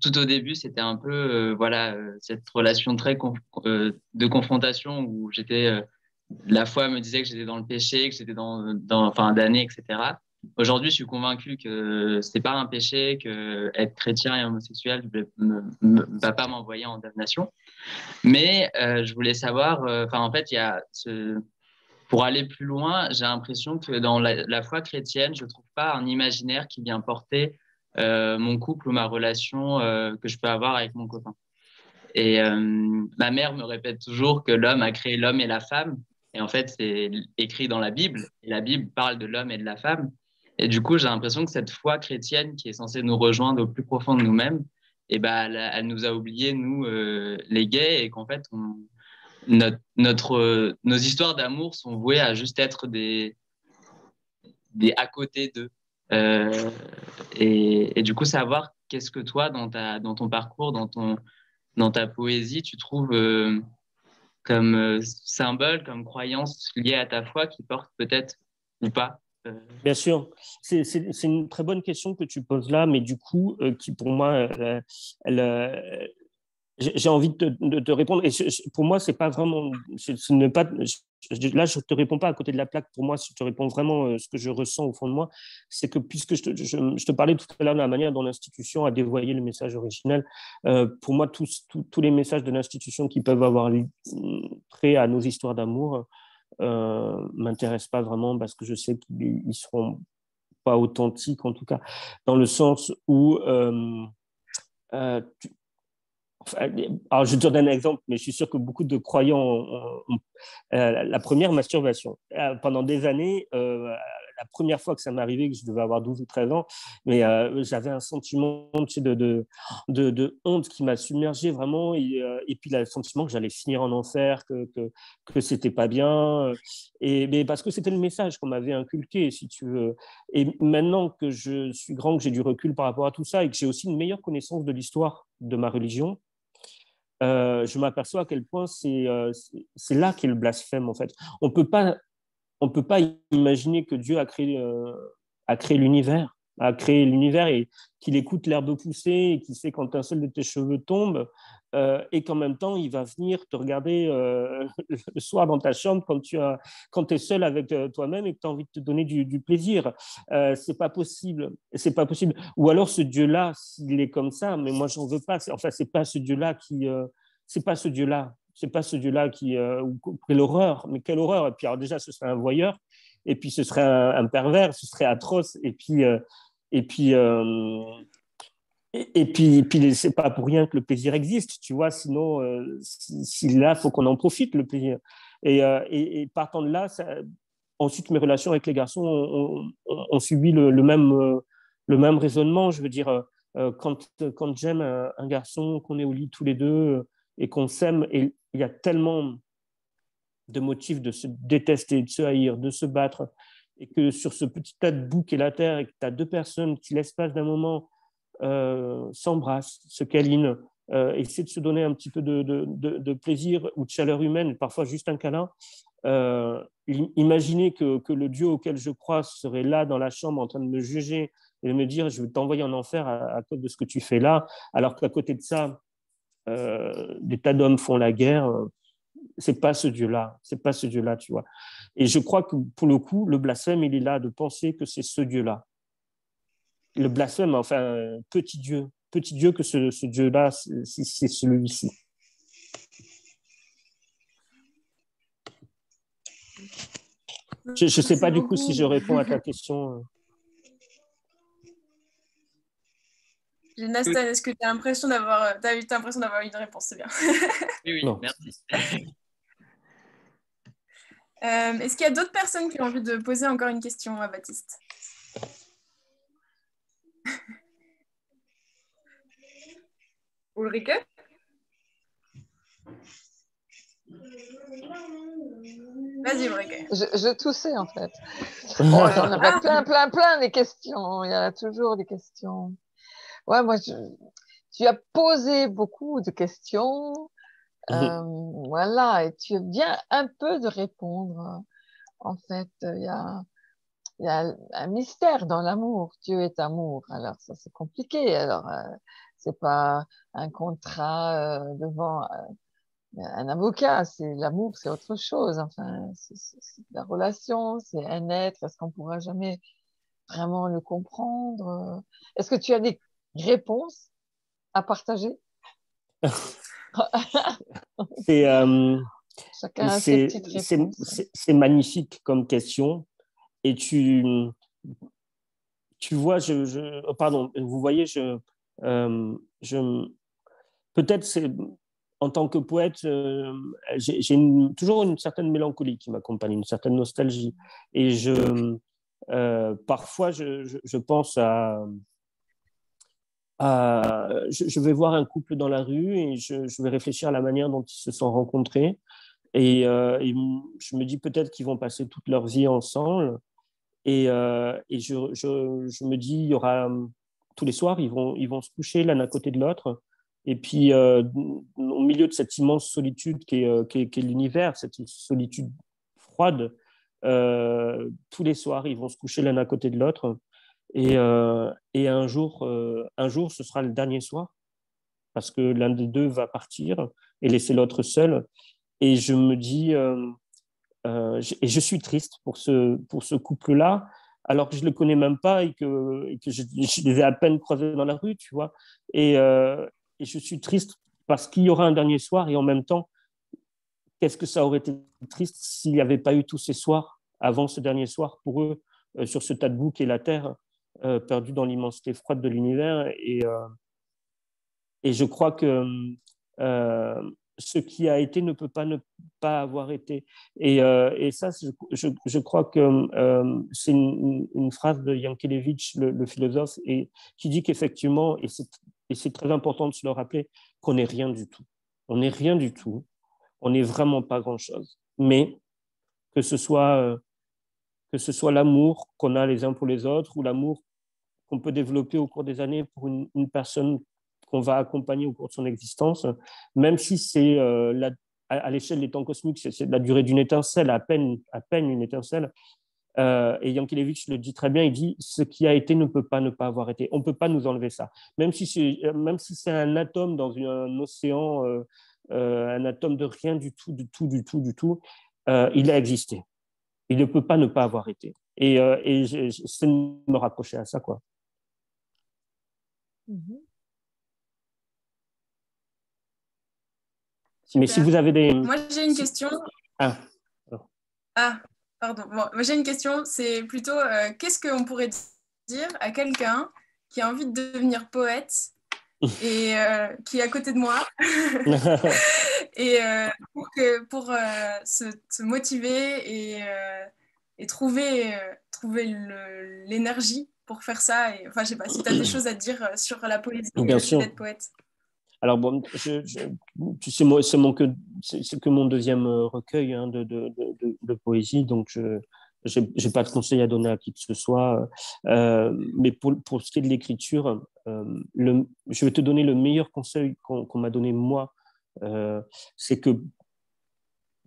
tout au début, c'était un peu cette relation très de confrontation où la foi me disait que j'étais dans le péché, que j'étais enfin damné, etc. Aujourd'hui, je suis convaincu que c'est pas un péché, que être chrétien et homosexuel ne va pas m'envoyer en damnation. Mais je voulais savoir, en fait, pour aller plus loin, j'ai l'impression que dans la foi chrétienne, je trouve pas un imaginaire qui vient porter mon couple ou ma relation que je peux avoir avec mon copain. Et ma mère me répète toujours que l'homme a créé l'homme et la femme. Et en fait, c'est écrit dans la Bible. Et la Bible parle de l'homme et de la femme. Et du coup, j'ai l'impression que cette foi chrétienne qui est censée nous rejoindre au plus profond de nous-mêmes, elle nous a oubliés, nous, les gays, et qu'en fait, nos histoires d'amour sont vouées à juste être des à côté d'eux. Et du coup, savoir qu'est-ce que toi, dans ton parcours, dans ta poésie, tu trouves comme symbole, comme croyance liée à ta foi qui porte peut-être ou pas Bien sûr, c'est une très bonne question que tu poses là, mais du coup, qui pour moi, j'ai envie de te répondre. Et pour moi, c'est pas vraiment. Là, je te réponds pas à côté de la plaque. Pour moi, je te réponds vraiment ce que je ressens au fond de moi. C'est que puisque je te parlais tout à l'heure de la manière dont l'institution a dévoyé le message originel, pour moi, tous les messages de l'institution qui peuvent avoir trait à nos histoires d'amour m'intéressent pas vraiment parce que je sais qu'ils seront pas authentiques, en tout cas, dans le sens où alors, je te donne un exemple, mais je suis sûr que beaucoup de croyants ont la première masturbation. Pendant des années, la première fois que ça m'est arrivé, que je devais avoir 12 ou 13 ans, mais j'avais un sentiment de honte qui m'a submergé vraiment, et puis le sentiment que j'allais finir en enfer, que c'était pas bien, mais parce que c'était le message qu'on m'avait inculqué, si tu veux. Et maintenant que je suis grand, que j'ai du recul par rapport à tout ça, et que j'ai aussi une meilleure connaissance de l'histoire de ma religion, je m'aperçois à quel point c'est là qu'est le blasphème, en fait. On peut pas imaginer que Dieu a créé l'univers, et qu'il écoute l'herbe pousser et qu'il sait quand un seul de tes cheveux tombe, et qu'en même temps, il va venir te regarder le soir dans ta chambre quand tu es seul avec toi-même et que tu as envie de te donner du plaisir. C'est pas possible. C'est pas possible. Ou alors ce Dieu-là, s'il est comme ça, mais moi, j'en veux pas. Enfin, c'est pas ce Dieu-là qui... c'est pas ce Dieu-là. C'est pas ce Dieu-là qui... quelle horreur. Mais quelle horreur. Et puis, alors déjà, ce serait un voyeur. Et puis, ce serait un pervers. Ce serait atroce. Et puis... c'est pas pour rien que le plaisir existe, tu vois. Sinon, là, faut qu'on en profite, le plaisir. Et partant de là, ensuite, mes relations avec les garçons ont subi le même raisonnement. Je veux dire, quand j'aime un garçon, qu'on est au lit tous les deux et qu'on s'aime, et il y a tellement de motifs de se détester, de se haïr, de se battre, et que sur ce petit tas de boue qu'est la terre, et que tu as deux personnes qui, l'espace d'un moment, s'embrassent, se câlinent, essaient de se donner un petit peu de plaisir ou de chaleur humaine, parfois juste un câlin. Imaginer que le Dieu auquel je crois serait là dans la chambre en train de me juger et de me dire je vais t'envoyer en enfer à cause de ce que tu fais là, alors qu'à côté de ça, des tas d'hommes font la guerre. C'est pas ce Dieu-là, tu vois. Et je crois que pour le coup, le blasphème, il est là de penser que c'est ce Dieu-là. Le blasphème, enfin, petit Dieu que ce Dieu-là, c'est celui-ci. Je ne sais pas du coup beaucoup. si je réponds à ta question. Nastan, est-ce que tu as l'impression d'avoir eu une réponse? C'est bien. Oui, Non. merci. Est-ce qu'il y a d'autres personnes qui ont envie de poser encore une question à Baptiste? Ulrike? Vas-y, Ulrike. Je toussais en fait. Bon, j'en aurais plein des questions. Il y a toujours des questions. Ouais, tu as posé beaucoup de questions. Voilà, et tu viens un peu de répondre. En fait, il y a un mystère dans l'amour. Dieu est amour. Alors, ça, c'est compliqué. Alors, c'est pas un contrat devant un avocat. C'est l'amour, c'est autre chose. Enfin, c'est la relation, c'est un être. Est-ce qu'on pourra jamais vraiment le comprendre? Est-ce que tu as des réponses à partager? Chacun a ses petites réponses. C'est magnifique comme question. Et tu vois, pardon, vous voyez, peut-être en tant que poète, j'ai toujours une certaine mélancolie qui m'accompagne, une certaine nostalgie. Et parfois, je pense je vais voir un couple dans la rue et je vais réfléchir à la manière dont ils se sont rencontrés. Et je me dis peut-être qu'ils vont passer toute leur vie ensemble. Et je me dis, il y aura tous les soirs, ils vont se coucher l'un à côté de l'autre. Et puis, au milieu de cette immense solitude qui est l'univers, cette solitude froide, tous les soirs, ils vont se coucher l'un à côté de l'autre. Et un jour, ce sera le dernier soir, parce que l'un des deux va partir et laisser l'autre seul. Et je me dis, et je suis triste pour ce couple-là, alors que je ne le connais même pas et que je les ai à peine croisés dans la rue, tu vois. Et je suis triste parce qu'il y aura un dernier soir, et en même temps, qu'est-ce que ça aurait été triste s'il n'y avait pas eu tous ces soirs avant ce dernier soir pour eux, sur ce tas de boue qu'est la Terre, perdue dans l'immensité froide de l'univers. Et je crois que ce qui a été ne peut pas ne pas avoir été. Et ça, je crois que c'est une phrase de Yankelevitch, le philosophe, et qui dit qu'effectivement, et c'est très important de se le rappeler, qu'on n'est rien du tout. On n'est rien du tout. On n'est vraiment pas grand-chose. Mais que ce soit l'amour qu'on a les uns pour les autres, ou l'amour qu'on peut développer au cours des années pour une personne qu'on va accompagner au cours de son existence, même si c'est à l'échelle des temps cosmiques, c'est la durée d'une étincelle, à peine une étincelle. Et Yankelevitch le dit très bien, il dit « ce qui a été ne peut pas ne pas avoir été ». On ne peut pas nous enlever ça. Même si c'est un atome dans un océan, un atome de rien du tout, il a existé. Il ne peut pas ne pas avoir été. Et c'est de me rapprocher à ça, quoi. Super. Mais si vous avez des... Moi, j'ai une question. Ah, pardon. Bon, moi, j'ai une question. C'est plutôt, qu'est-ce qu'on pourrait dire à quelqu'un qui a envie de devenir poète et qui est à côté de moi et pour se motiver et trouver l'énergie pour faire ça. Et, enfin, je sais pas, si tu as des choses à dire sur la poésie d'être poète. Alors, bon, tu sais, c'est que mon deuxième recueil de poésie, donc je n'ai pas de conseils à donner à qui que ce soit. Mais pour ce qui est de l'écriture, je vais te donner le meilleur conseil qu'on m'a donné moi. C'est que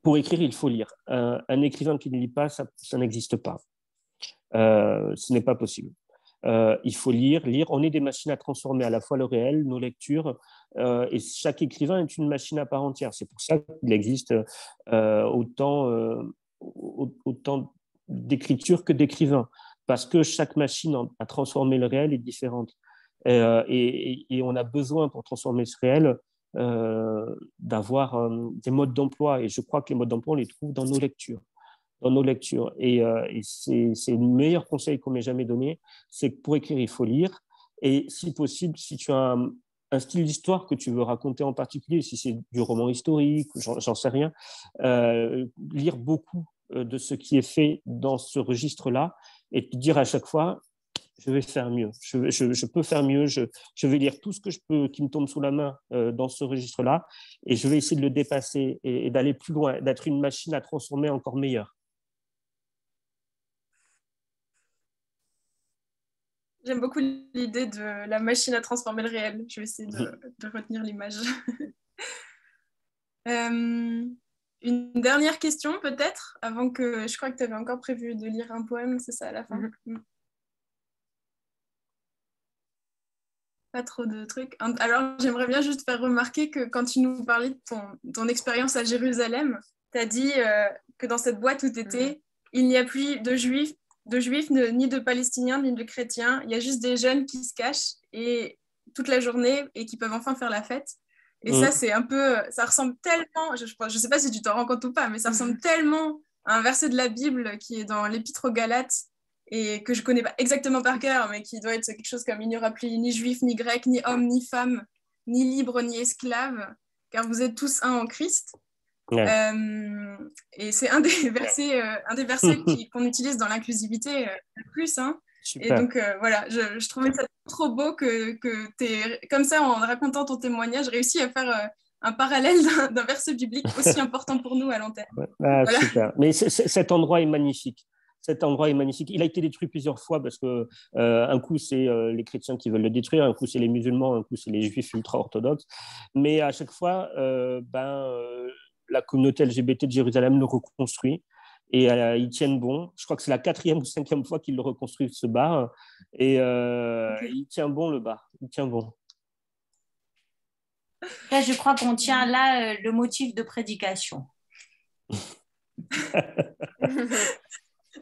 pour écrire, il faut lire. Un écrivain qui ne lit pas, ça n'existe pas. Ce n'est pas possible. Il faut lire. On est des machines à transformer à la fois le réel, nos lectures, et chaque écrivain est une machine à part entière. C'est pour ça qu'il existe autant d'écriture que d'écrivains, parce que chaque machine à transformer le réel est différente. Et on a besoin, pour transformer ce réel, d'avoir des modes d'emploi. Et je crois que les modes d'emploi, on les trouve dans nos lectures, dans nos lectures. Et c'est le meilleur conseil qu'on m'ait jamais donné, c'est que pour écrire, il faut lire. Et si possible, si tu as un style d'histoire que tu veux raconter en particulier, si c'est du roman historique, j'en sais rien, lire beaucoup de ce qui est fait dans ce registre-là et te dire à chaque fois, je vais faire mieux, je peux faire mieux, je vais lire tout ce que je peux qui me tombe sous la main dans ce registre-là et je vais essayer de le dépasser et d'aller plus loin, d'être une machine à transformer encore meilleure. J'aime beaucoup l'idée de la machine à transformer le réel. Je vais essayer de retenir l'image. Une dernière question peut-être, avant que je crois que tu avais encore prévu de lire un poème, c'est ça à la fin. Pas trop de trucs. Alors j'aimerais bien juste faire remarquer que quand tu nous parlais de ton expérience à Jérusalem, tu as dit que dans cette boîte où tu étais, il n'y a plus de juifs, ni de Palestiniens, ni de chrétiens. Il y a juste des jeunes qui se cachent et toute la journée et qui peuvent enfin faire la fête. Et ça, c'est un peu... Ça ressemble tellement... Je sais pas si tu t'en rends compte ou pas, mais ça ressemble tellement à un verset de la Bible qui est dans l'Épître aux Galates et que je connais pas exactement par cœur, mais qui doit être quelque chose comme « Il n'y aura plus ni juif, ni grec, ni homme, ni femme, ni libre, ni esclave, car vous êtes tous un en Christ. » Et c'est un des versets qu'on utilise dans l'inclusivité le plus. Hein. Et donc, voilà, je trouvais ça trop beau que tu aies, comme ça, en racontant ton témoignage, réussi à faire un parallèle d'un verset biblique aussi important pour nous à l'antenne. Voilà. Super. Mais cet endroit est magnifique. Cet endroit est magnifique. Il a été détruit plusieurs fois parce que un coup, c'est les chrétiens qui veulent le détruire, un coup, c'est les musulmans, un coup, c'est les juifs ultra-orthodoxes. Mais à chaque fois, la communauté LGBT de Jérusalem le reconstruit et ils tiennent bon. Je crois que c'est la 4e ou 5e fois qu'ils le reconstruisent, ce bar. Et il tient bon, le bar. Il tient bon. Là, je crois qu'on tient là le motif de prédication.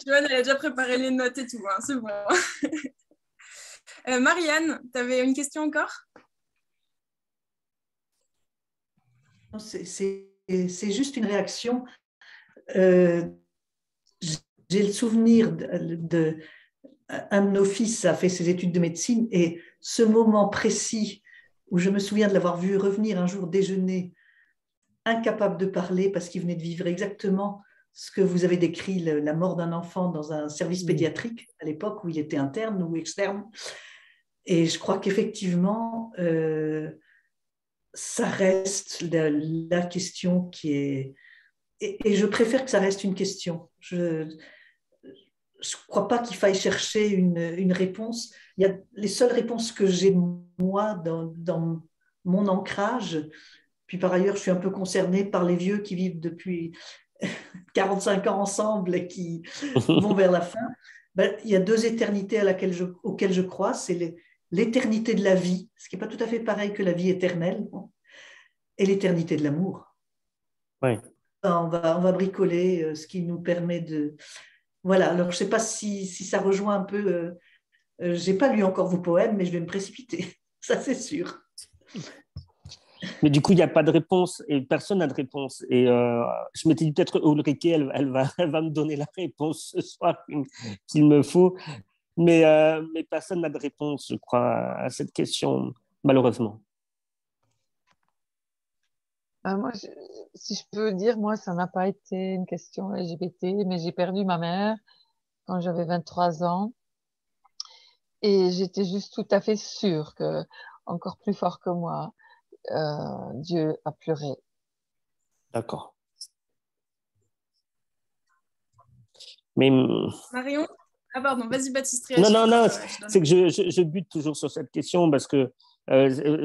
Joanne, elle a déjà préparé les notes et tout, hein, c'est bon. Marianne, tu avais une question encore? C'est juste une réaction. J'ai le souvenir un de nos fils a fait ses études de médecine et ce moment précis où je me souviens de l'avoir vu revenir un jour déjeuner incapable de parler parce qu'il venait de vivre exactement ce que vous avez décrit, la mort d'un enfant dans un service pédiatrique à l'époque où il était interne ou externe. Et je crois qu'effectivement, ça reste la question qui est... Et je préfère que ça reste une question. Je ne crois pas qu'il faille chercher une réponse. Il y a les seules réponses que j'ai, moi, dans mon ancrage. Puis par ailleurs, je suis un peu concernée par les vieux qui vivent depuis 45 ans ensemble et qui vont vers la fin. Il y a 2 éternités auxquelles je crois. C'est l'éternité de la vie, ce qui n'est pas tout à fait pareil que la vie éternelle, et l'éternité de l'amour. Oui. On va bricoler ce qui nous permet de... Voilà, alors je ne sais pas si ça rejoint un peu... je n'ai pas lu encore vos poèmes, mais je vais me précipiter, ça c'est sûr. Mais du coup, il n'y a pas de réponse et personne n'a de réponse. Et je m'étais dit peut-être Ulrike, elle va me donner la réponse ce soir qu'il me faut. Mais personne n'a de réponse, je crois, à cette question, malheureusement. Moi, si je peux dire, moi, ça n'a pas été une question LGBT, mais j'ai perdu ma mère quand j'avais 23 ans. Et j'étais juste tout à fait sûre que, encore plus fort que moi, Dieu a pleuré. D'accord. Mais... Marion? Ah pardon, vas-y Baptiste. Non, c'est que je bute toujours sur cette question parce que,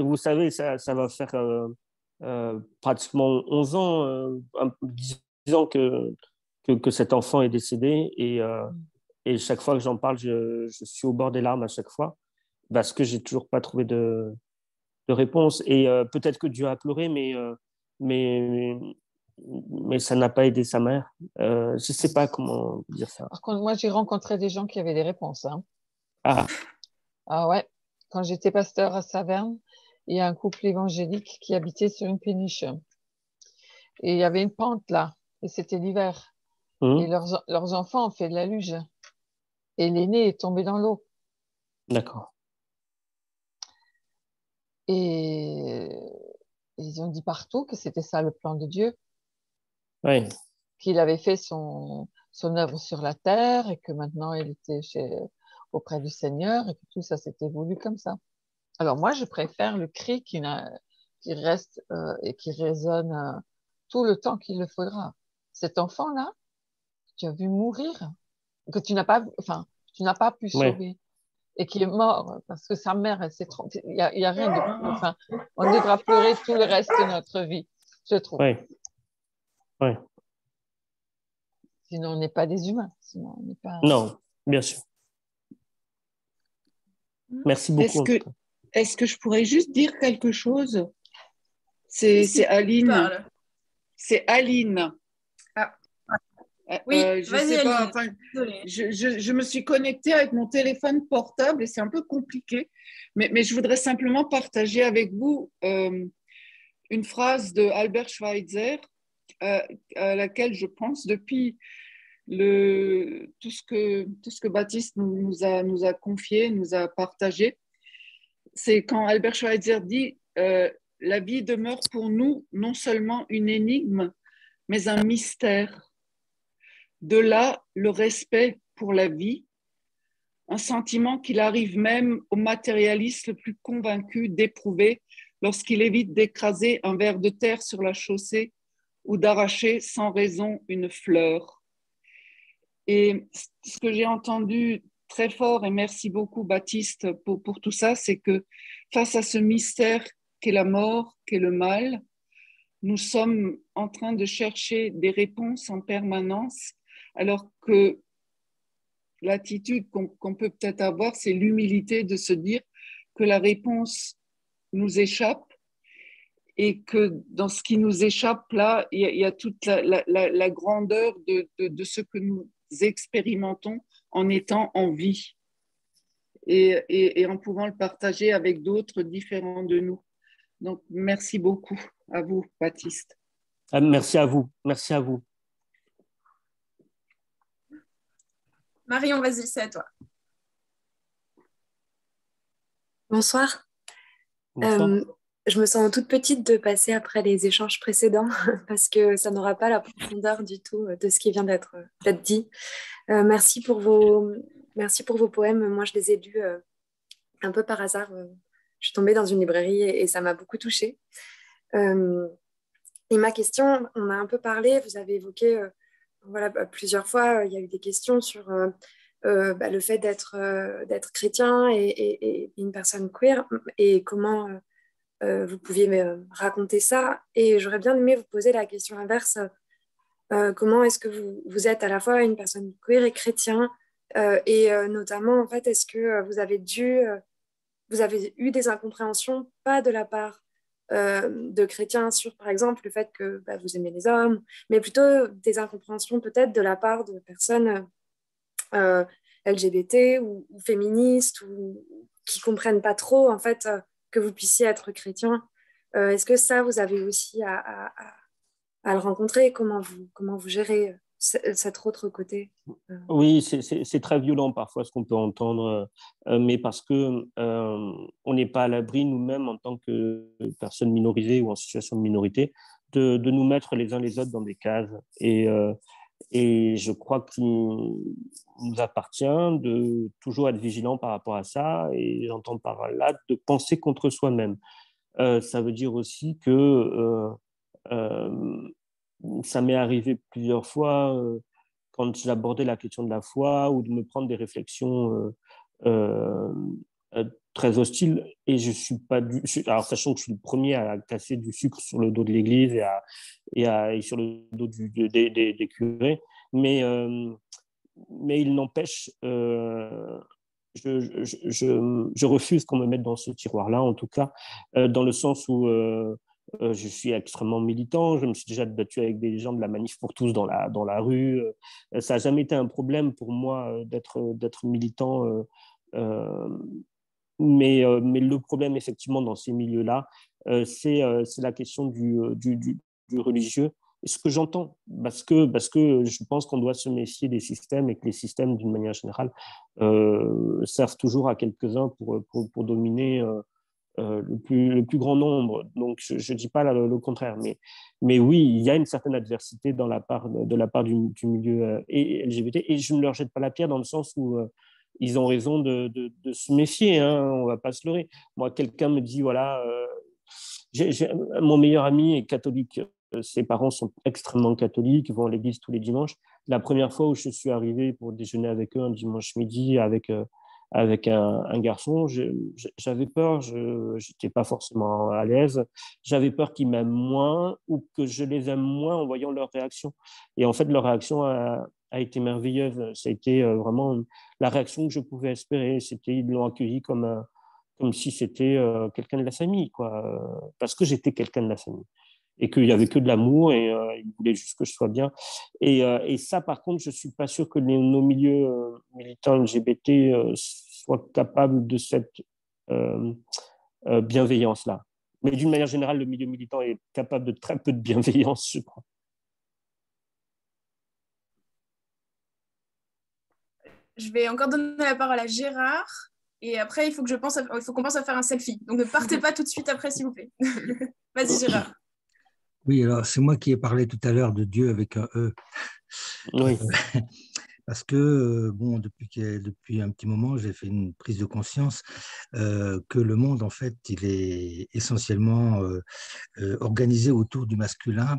vous savez, ça va faire pratiquement 11 ans, 10 ans que cet enfant est décédé et chaque fois que j'en parle, je suis au bord des larmes à chaque fois parce que j'ai toujours pas trouvé de réponse et peut-être que Dieu a pleuré, mais ça n'a pas aidé sa mère. Je ne sais pas comment dire ça. Par contre, moi, j'ai rencontré des gens qui avaient des réponses. Hein. Ah ouais. Quand j'étais pasteur à Saverne, il y a un couple évangélique qui habitait sur une péniche. Et il y avait une pente là, et c'était l'hiver. Et leurs enfants ont fait de la luge. Et l'aîné est tombé dans l'eau. D'accord. Et ils ont dit partout que c'était ça le plan de Dieu, Oui. qu'il avait fait son œuvre sur la terre et que maintenant il était auprès du Seigneur et que tout ça s'était voulu comme ça. Alors moi, je préfère le cri qui reste et qui résonne tout le temps qu'il le faudra. Cet enfant-là, que tu as vu mourir, que tu n'as pas pu Oui. sauver et qui est mort parce que sa mère, elle s'est trompée. Il y a rien de... Enfin, on devra pleurer tout le reste de notre vie, je trouve. Oui. Oui. Sinon, on n'est pas des humains. Sinon, on n'est pas... Non, bien sûr. Merci beaucoup. Est-ce que je pourrais juste dire quelque chose? C'est Aline. C'est Aline. Ah. Oui, je sais pas. Enfin, désolée. je me suis connectée avec mon téléphone portable et c'est un peu compliqué. Mais je voudrais simplement partager avec vous une phrase de Albert Schweitzer à laquelle je pense depuis tout ce que Baptiste nous a confié, nous a partagé. C'est quand Albert Schweitzer dit la vie demeure pour nous non seulement une énigme, mais un mystère. De là, le respect pour la vie, un sentiment qu'il arrive même au matérialiste le plus convaincu d'éprouver lorsqu'il évite d'écraser un ver de terre sur la chaussée ou d'arracher sans raison une fleur. Et ce que j'ai entendu très fort, et merci beaucoup Baptiste pour tout ça, c'est que face à ce mystère qu'est la mort, qu'est le mal, nous sommes en train de chercher des réponses en permanence, alors que l'attitude qu'on peut peut-être avoir, c'est l'humilité de se dire que la réponse nous échappe et que dans ce qui nous échappe là, il y a toute la grandeur de ce que nous expérimentons en étant en vie et en pouvant le partager avec d'autres différents de nous. Donc, merci beaucoup à vous, Baptiste. Merci à vous. Merci à vous. Marion, vas-y, c'est à toi. Bonsoir. Bonsoir. Je me sens toute petite de passer après les échanges précédents parce que ça n'aura pas la profondeur du tout de ce qui vient d'être dit. Merci pour vos poèmes. Moi, je les ai lus un peu par hasard. Je suis tombée dans une librairie et ça m'a beaucoup touchée. Et ma question, on a un peu parlé, vous avez évoqué plusieurs fois, il y a eu des questions sur le fait d'être chrétien et une personne queer et comment vous pouviez me raconter ça. Et j'aurais bien aimé vous poser la question inverse. Comment est-ce que vous êtes à la fois une personne queer et chrétien et notamment, en fait, est-ce que vous avez eu des incompréhensions, pas de la part de chrétiens sur, par exemple, le fait que vous aimez les hommes, mais plutôt des incompréhensions peut-être de la part de personnes LGBT ou féministes ou qui comprennent pas trop, en fait, que vous puissiez être chrétien. Est-ce que ça, vous avez aussi à le rencontrer? Comment vous gérez cet autre côté? Oui, c'est très violent parfois ce qu'on peut entendre, mais parce que on n'est pas à l'abri nous-mêmes en tant que personnes minorisées ou en situation de minorité de nous mettre les uns les autres dans des cases. Et je crois qu'il nous appartient de toujours être vigilant par rapport à ça, et j'entends par là de penser contre soi-même. Ça veut dire aussi que ça m'est arrivé plusieurs fois quand j'abordais la question de la foi ou de me prendre des réflexions très hostiles, et je suis pas alors sachant que je suis le premier à casser du sucre sur le dos de l'Église et sur le dos des curés, mais il n'empêche, je refuse qu'on me mette dans ce tiroir-là, en tout cas, dans le sens où je suis extrêmement militant. Je me suis déjà battu avec des gens de la Manif pour tous dans la rue. Ça n'a jamais été un problème pour moi d'être militant. Mais le problème, effectivement, dans ces milieux-là, c'est la question du religieux ce que j'entends, parce que je pense qu'on doit se méfier des systèmes et que les systèmes, d'une manière générale, servent toujours à quelques-uns pour dominer le plus grand nombre. Donc, je ne dis pas le contraire, mais oui, il y a une certaine adversité de la part du milieu LGBT, et je ne leur jette pas la pierre dans le sens où ils ont raison de se méfier, hein, on ne va pas se leurrer. Moi, quelqu'un me dit, voilà, mon meilleur ami est catholique. Ses parents sont extrêmement catholiques, vont à l'église tous les dimanches. La première fois où je suis arrivé pour déjeuner avec eux un dimanche midi avec un garçon, j'avais peur, je n'étais pas forcément à l'aise. J'avais peur qu'ils m'aiment moins ou que je les aime moins en voyant leur réaction. Et en fait, leur réaction a été merveilleuse. Ça a été vraiment la réaction que je pouvais espérer. Ils l'ont accueilli comme si c'était quelqu'un de la famille, quoi, parce que j'étais quelqu'un de la famille. Et qu'il n'y avait que de l'amour, et ils voulaient juste que je sois bien. Et ça, par contre, je ne suis pas sûr que nos milieux militants LGBT soient capables de cette bienveillance-là. Mais d'une manière générale, le milieu militant est capable de très peu de bienveillance, je crois. Je vais encore donner la parole à Gérard. Et après, il faut qu'on pense à faire un selfie. Donc, ne partez pas tout de suite après, s'il vous plaît. Vas-y, Gérard. Oui, alors c'est moi qui ai parlé tout à l'heure de Dieu avec un E. Oui. Parce que, bon, depuis un petit moment, j'ai fait une prise de conscience que le monde, en fait, il est essentiellement organisé autour du masculin,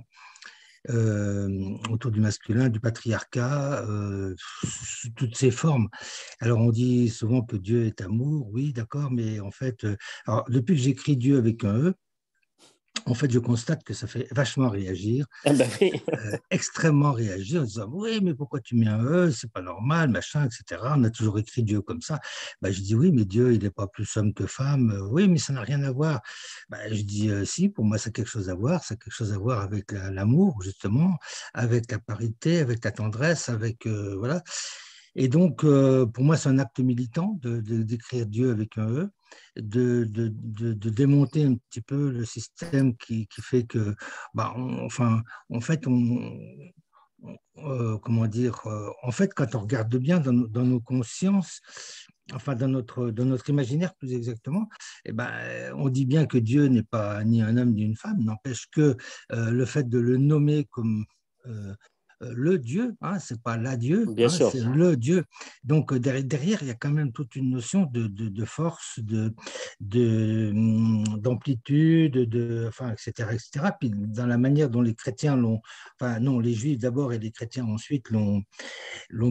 du patriarcat, sous toutes ses formes. Alors, on dit souvent que Dieu est amour, oui, d'accord, mais en fait, alors, depuis que j'écris Dieu avec un E, en fait, je constate que ça fait vachement réagir, extrêmement réagir, en disant « Oui, mais pourquoi tu mets un E, c'est pas normal, machin, etc. » On a toujours écrit Dieu comme ça. Je dis « Oui, mais Dieu, il n'est pas plus homme que femme. Oui, mais ça n'a rien à voir. » Je dis « Si, pour moi, ça a quelque chose à voir. Ça a quelque chose à voir avec l'amour, justement, avec la parité, avec la tendresse, avec… voilà. » Et donc, pour moi, c'est un acte militant d'écrire Dieu avec un E, de démonter un petit peu le système qui fait que, en fait, comment dire, en fait, quand on regarde bien dans nos consciences, enfin dans notre imaginaire plus exactement, on dit bien que Dieu n'est pas ni un homme ni une femme, n'empêche que le fait de le nommer comme le Dieu, hein, c'est pas la Dieu, Bien sûr. c'est le Dieu. Donc derrière, il y a quand même toute une notion de force, d'amplitude, etc., etc. Puis dans la manière dont les chrétiens les Juifs d'abord et les chrétiens ensuite l'ont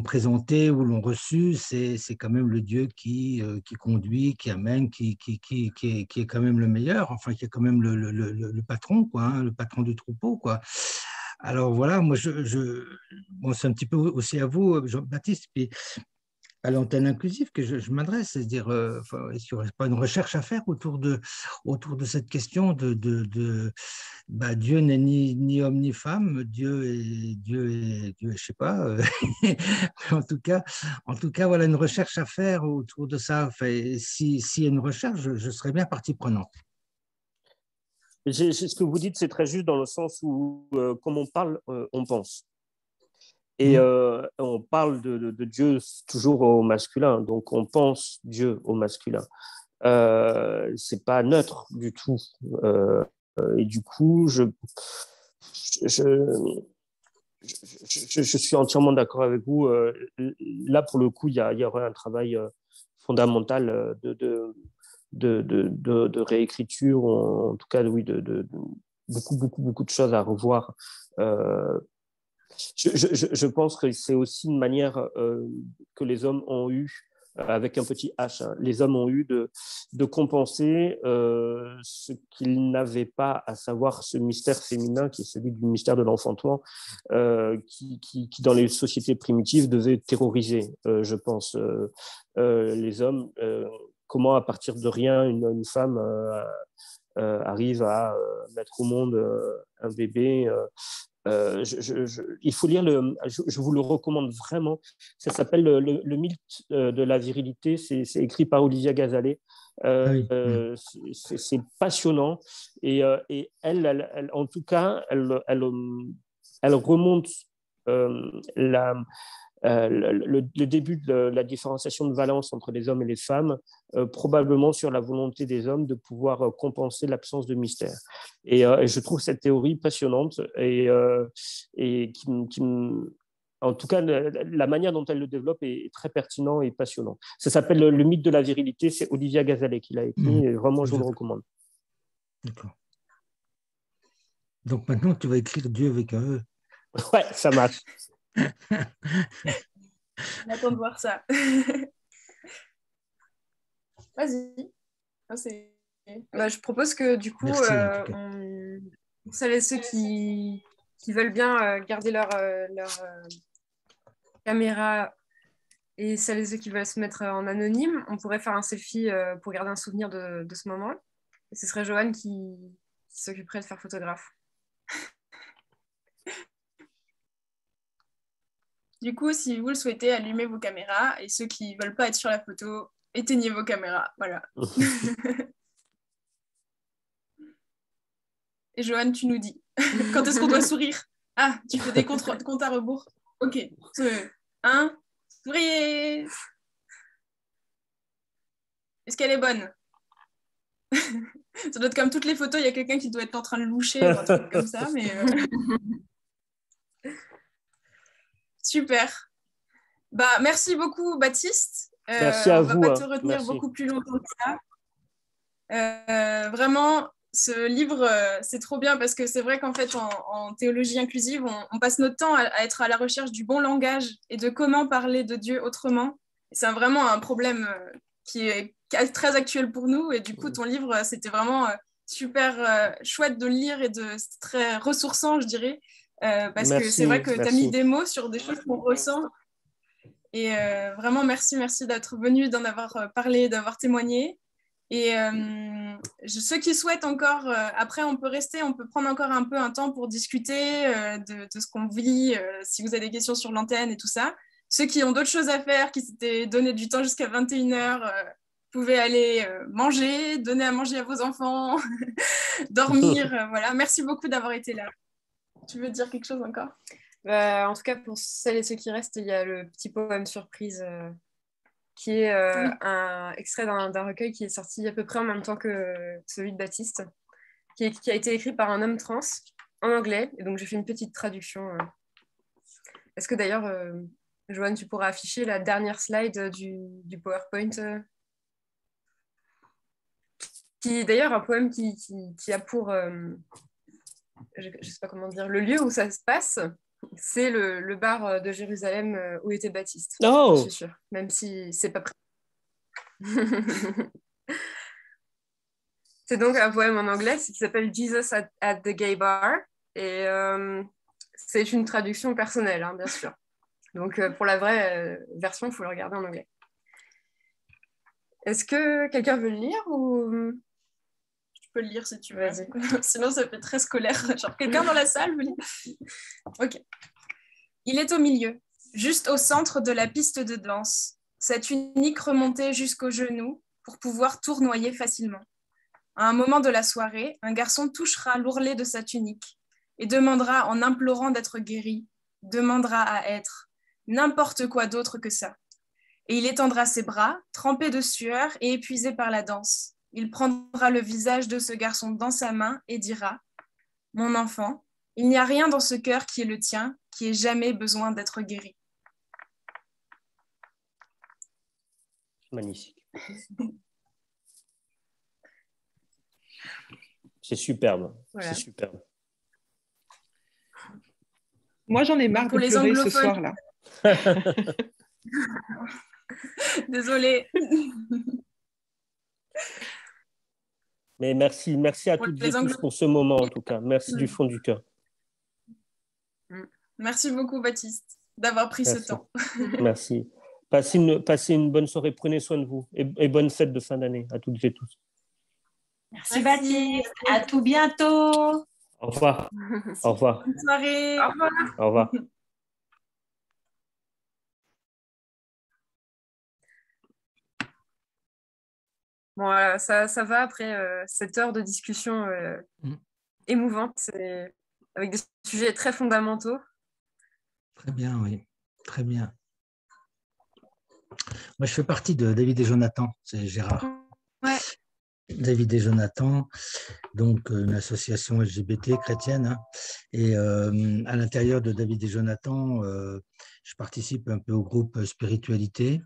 présenté ou l'ont reçu, c'est quand même le Dieu qui conduit, qui amène, qui est quand même le meilleur, enfin qui est quand même le patron, quoi, hein, le patron du troupeau, quoi. Alors voilà, moi, bon, c'est un petit peu aussi à vous, Jean-Baptiste, puis à l'antenne inclusive que je m'adresse, c'est-à-dire, est-ce qu'il n'y aurait pas une recherche à faire autour de cette question Dieu n'est ni homme ni femme, Dieu est, je sais pas, en tout cas, voilà, une recherche à faire autour de ça. Enfin, s'il y a une recherche, je serais bien partie prenante. Ce que vous dites, c'est très juste dans le sens où, comme on parle, on pense. Et on parle de Dieu toujours au masculin, donc on pense Dieu au masculin. C'est pas neutre du tout. Et du coup, je suis entièrement d'accord avec vous. Là, pour le coup, il y aurait un travail fondamental de réécriture, en tout cas, oui, beaucoup de choses à revoir. Je pense que c'est aussi une manière que les hommes ont eu, avec un petit H, hein, les hommes ont eu de compenser ce qu'ils n'avaient pas, à savoir ce mystère féminin qui est celui du mystère de l'enfantement, qui dans les sociétés primitives devait terroriser, je pense, les hommes. Comment, à partir de rien, une femme arrive à mettre au monde un bébé. Il faut lire, je vous le recommande vraiment. Ça s'appelle le mythe de la virilité. C'est écrit par Olivia Gazalet. C'est passionnant. Et elle, en tout cas, elle remonte le début de la différenciation de valence entre les hommes et les femmes, probablement sur la volonté des hommes de pouvoir compenser l'absence de mystère. Et je trouve cette théorie passionnante et en tout cas, la manière dont elle le développe est très pertinent et passionnant. Ça s'appelle le mythe de la virilité, c'est Olivia Gazalet qui l'a écrit, et vraiment, je vous le recommande. D'accord. Donc maintenant, tu vas écrire Dieu avec un E. Ouais, ça marche. On attend de voir ça. Vas-y. Je propose que du coup, Merci, pour celles et ceux qui veulent bien garder leur caméra et celles et ceux qui veulent se mettre en anonyme, on pourrait faire un selfie pour garder un souvenir de ce moment. Et ce serait Joanne qui s'occuperait de faire photographe. Du coup, si vous le souhaitez, allumez vos caméras et ceux qui ne veulent pas être sur la photo, éteignez vos caméras. Voilà. Et Joanne, tu nous dis, quand est-ce qu'on doit sourire? Ah, tu fais des comptes à rebours. Ok. 1, souriez. Est-ce qu'elle est bonne? Ça doit être comme toutes les photos, il y a quelqu'un qui doit être en train de loucher ou un truc comme ça, mais... Super. Merci beaucoup, Baptiste. Merci à vous. On ne va pas te retenir beaucoup plus longtemps que ça. Vraiment, ce livre, c'est trop bien parce que c'est vrai qu'en fait, en théologie inclusive, on passe notre temps à être à la recherche du bon langage et de comment parler de Dieu autrement. C'est vraiment un problème qui est très actuel pour nous. Et du coup, ton livre, c'était vraiment super chouette de le lire et c'est très ressourçant, je dirais. Parce que c'est vrai que tu as mis des mots sur des choses qu'on ressent. Et vraiment, merci d'être venu, d'en avoir parlé, d'avoir témoigné. Et ceux qui souhaitent encore, après on peut rester, on peut prendre encore un peu un temps pour discuter de ce qu'on vit, si vous avez des questions sur l'antenne et tout ça. Ceux qui ont d'autres choses à faire, qui s'étaient donné du temps jusqu'à 21h, vous pouvez aller manger, donner à manger à vos enfants, dormir. Voilà. Merci beaucoup d'avoir été là. Tu veux dire quelque chose encore? En tout cas, pour celles et ceux qui restent, il y a le petit poème surprise qui est un extrait d'un recueil qui est sorti à peu près en même temps que celui de Baptiste, qui a été écrit par un homme trans en anglais. Et donc, j'ai fait une petite traduction. Est-ce que d'ailleurs, Joanne, tu pourras afficher la dernière slide du PowerPoint qui est d'ailleurs un poème qui a pour... je ne sais pas comment dire, le lieu où ça se passe, c'est le bar de Jérusalem où était Baptiste. Oh. Je suis sûre, même si c'est pas prêt. C'est donc un poème en anglais qui s'appelle Jesus at the Gay Bar. Et c'est une traduction personnelle, hein, bien sûr. Donc pour la vraie version, il faut le regarder en anglais. Est-ce que quelqu'un veut le lire ou... Je peux le lire si tu veux. Sinon, ça fait très scolaire. Genre, quelqu'un dans la salle veut lire? Ok. Il est au milieu, juste au centre de la piste de danse. Cette tunique remontée jusqu'aux genoux pour pouvoir tournoyer facilement. À un moment de la soirée, un garçon touchera l'ourlet de sa tunique et demandera en implorant d'être guéri, demandera à être n'importe quoi d'autre que ça. Et il étendra ses bras, trempés de sueur et épuisé par la danse. Il prendra le visage de ce garçon dans sa main et dira « Mon enfant, il n'y a rien dans ce cœur qui est le tien, qui ait jamais besoin d'être guéri. » Magnifique. C'est superbe. Voilà. C'est superbe. Moi, j'en ai marre de pleurer ce soir-là. Désolée. Mais merci à toutes et tous pour ce moment, en tout cas. Merci du fond du cœur. Merci beaucoup, Baptiste, d'avoir pris ce temps. Merci. Passez une bonne soirée. Prenez soin de vous. Et bonne fête de fin d'année à toutes et tous. Merci, Baptiste. À tout bientôt. Au revoir. Au revoir. Bonne soirée. Au revoir. Au revoir. Bon, voilà, ça va après cette heure de discussion émouvante. avec des sujets très fondamentaux. Très bien, oui. Très bien. Moi, je fais partie de David et Jonathan, c'est Gérard. Ouais. David et Jonathan, donc une association LGBT chrétienne. Hein. Et à l'intérieur de David et Jonathan, je participe un peu au groupe Spiritualité.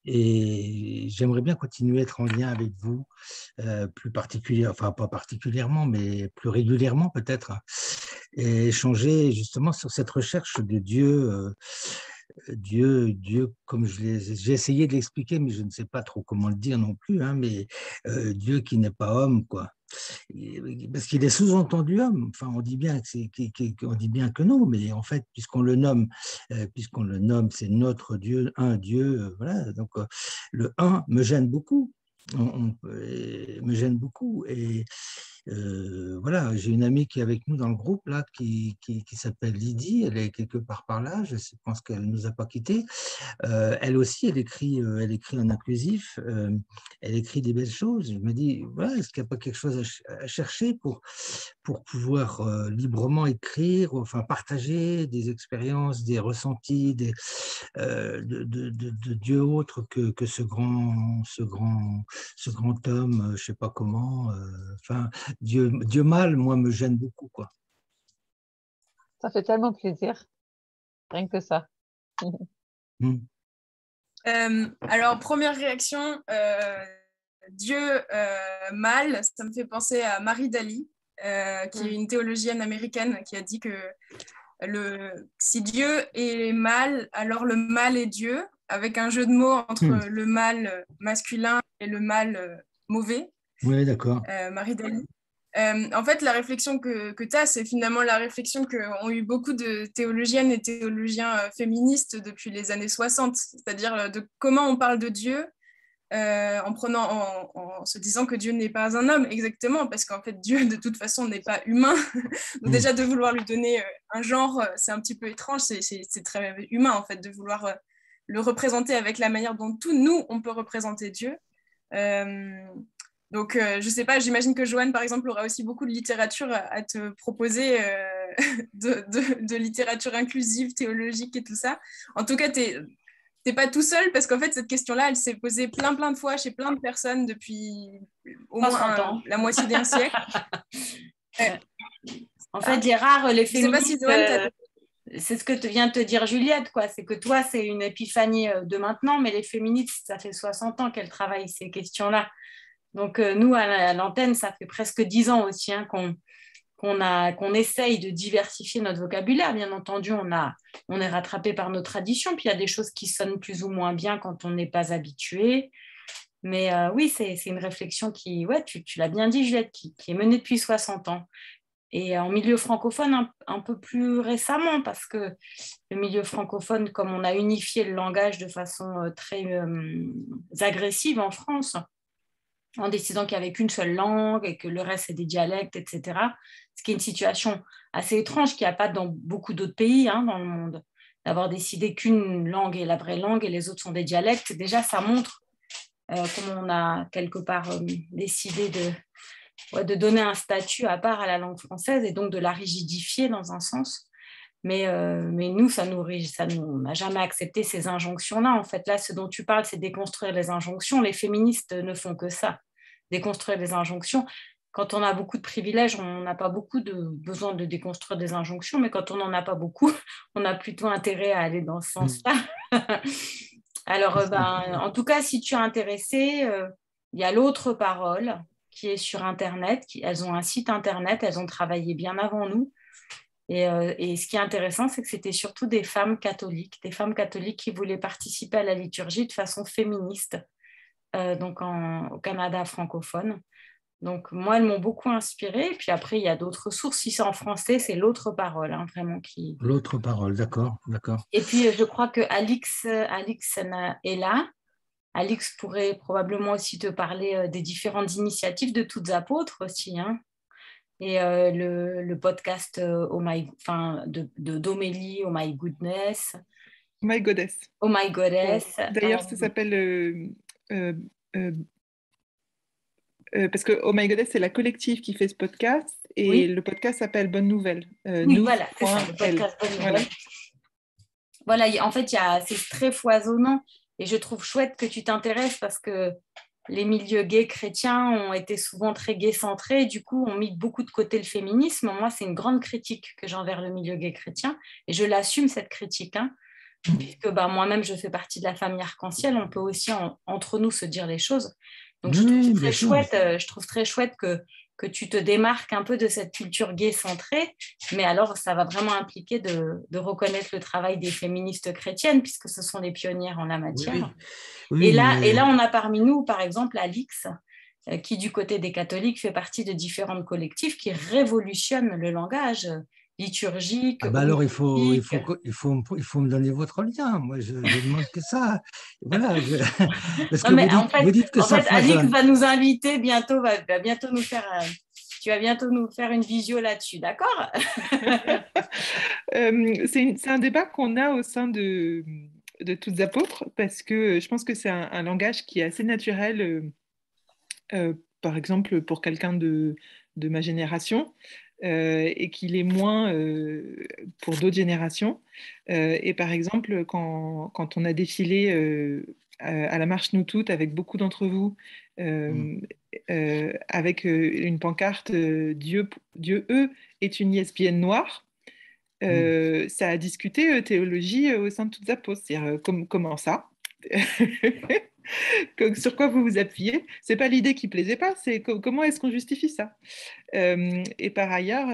Et j'aimerais bien continuer à être en lien avec vous, plus particulièrement, enfin pas particulièrement, mais plus régulièrement peut-être, et échanger justement sur cette recherche de Dieu. Dieu, comme j'ai essayé de l'expliquer, mais je ne sais pas trop comment le dire non plus, hein, mais Dieu qui n'est pas homme, quoi. Parce qu'il est sous-entendu homme. Enfin, on dit bien on dit bien que non, mais en fait, puisqu'on le nomme, c'est notre Dieu, un Dieu. Voilà. Donc, le un me gêne beaucoup. Me gêne beaucoup. Et voilà, j'ai une amie qui est avec nous dans le groupe là, qui s'appelle Lydie. Elle est quelque part par là. Je pense qu'elle nous a pas quittés. Elle aussi, elle écrit en inclusif. Elle écrit des belles choses. Je me dis, voilà, est-ce qu'il n'y a pas quelque chose à chercher pour pouvoir librement écrire, enfin partager des expériences, des ressentis, de Dieu autre que ce grand homme, je ne sais pas comment. Enfin, Dieu mâle, moi, me gêne beaucoup, quoi. Ça fait tellement plaisir, rien que ça. Alors, première réaction, Dieu mâle, ça me fait penser à Marie Daly, qui est une théologienne américaine qui a dit que si Dieu est mâle, alors le mâle est Dieu, avec un jeu de mots entre le mâle masculin et le mâle mauvais. Oui, d'accord. Marie Daly. En fait, la réflexion que tu as, c'est finalement la réflexion qu'ont eu beaucoup de théologiennes et théologiens féministes depuis les années 60, c'est-à-dire de comment on parle de Dieu en se disant que Dieu n'est pas un homme, exactement, parce qu'en fait, Dieu, de toute façon, n'est pas humain. Donc déjà, de vouloir lui donner un genre, c'est un petit peu étrange, c'est très humain, en fait, de vouloir le représenter avec la manière dont nous, on peut représenter Dieu. Donc, je sais pas, j'imagine que Joanne, par exemple, aura aussi beaucoup de littérature à te proposer, de littérature inclusive, théologique et tout ça. En tout cas, t'es pas tout seul, parce qu'en fait, cette question-là, elle s'est posée plein de fois chez plein de personnes depuis au moins la moitié d'un siècle. En fait, Gérard, les féministes... Je sais pas si Joanne, c'est ce que vient de te dire Juliette, quoi. C'est que toi, c'est une épiphanie de maintenant, mais les féministes, ça fait 60 ans qu'elles travaillent ces questions-là. Donc, nous, à l'antenne, ça fait presque 10 ans aussi hein, qu'on essaye de diversifier notre vocabulaire. Bien entendu, on est rattrapé par nos traditions, puis il y a des choses qui sonnent plus ou moins bien quand on n'est pas habitué. Mais oui, c'est une réflexion qui, ouais, tu l'as bien dit, Juliette, qui est menée depuis 60 ans. Et en milieu francophone, un peu plus récemment, parce que le milieu francophone, comme on a unifié le langage de façon très agressive en France, en décidant qu'il n'y avait qu'une seule langue et que le reste, c'est des dialectes, etc. Ce qui est une situation assez étrange qu'il n'y a pas dans beaucoup d'autres pays hein, dans le monde. D'avoir décidé qu'une langue est la vraie langue et les autres sont des dialectes, déjà, ça montre comment on a quelque part décidé de donner un statut à part à la langue française et donc de la rigidifier dans un sens. Mais nous, on n'a jamais accepté ces injonctions-là. En fait, là, ce dont tu parles, c'est déconstruire les injonctions. Les féministes ne font que ça, déconstruire les injonctions. Quand on a beaucoup de privilèges, on n'a pas beaucoup besoin de déconstruire des injonctions, mais quand on n'en a pas beaucoup, on a plutôt intérêt à aller dans ce sens-là. Alors, en tout cas, si tu es intéressé, il y a l'autre parole qui est sur Internet. Elles ont un site Internet, elles ont travaillé bien avant nous. Et ce qui est intéressant, c'est que c'était surtout des femmes catholiques qui voulaient participer à la liturgie de façon féministe, donc au Canada francophone. Donc moi, elles m'ont beaucoup inspirée. Et puis après, il y a d'autres sources. Si c'est en français, c'est l'autre parole, hein, vraiment qui. L'autre parole, d'accord. Et puis je crois que Alix est là. Alix pourrait probablement aussi te parler des différentes initiatives de Toutes Apôtres aussi, hein. Et le podcast d'Omélie, Oh My Goodness. Oh My Goddess. Oh My Goddess. D'ailleurs, ça s'appelle parce que Oh My Goddess, c'est la collective qui fait ce podcast et Oui. le podcast s'appelle Bonne Nouvelle. Oui, voilà, c'est ça, le L. podcast Bonne Nouvelle. Voilà, en fait, c'est très foisonnant et je trouve chouette que tu t'intéresses parce que les milieux gays chrétiens ont été souvent très gay-centrés et du coup, ont mis beaucoup de côté le féminisme. Moi, c'est une grande critique que j'ai envers le milieu gay chrétien et je l'assume, cette critique, hein, puisque moi-même, je fais partie de la famille arc-en-ciel. On peut aussi, entre nous, se dire les choses. Donc, je trouve très chouette que tu te démarques un peu de cette culture gay-centrée, mais alors ça va vraiment impliquer de reconnaître le travail des féministes chrétiennes, puisque ce sont les pionnières en la matière. Oui, et là, on a parmi nous, par exemple, Alix, qui du côté des catholiques fait partie de différents collectifs qui révolutionnent le langage liturgique. Ah bah alors, il faut me donner votre lien. Moi, je demande que ça. Voilà. Parce que vous dites que ça foisonne. Alix va nous inviter bientôt, va bientôt nous faire. Tu vas bientôt nous faire une visio là-dessus, d'accord? C'est un débat qu'on a au sein de Toutes Apôtres, parce que je pense que c'est un langage qui est assez naturel, par exemple, pour quelqu'un de ma génération. Et qu'il est moins pour d'autres générations. Et par exemple, quand on a défilé à la marche Nous Toutes avec beaucoup d'entre vous, avec une pancarte Dieu est une lesbienne noire, ça a discuté théologie au sein de Toutes Apôtres. C'est-à-dire comment ça sur quoi vous vous appuyez. C'est pas l'idée qui plaisait pas, c'est comment est-ce qu'on justifie ça. Et par ailleurs,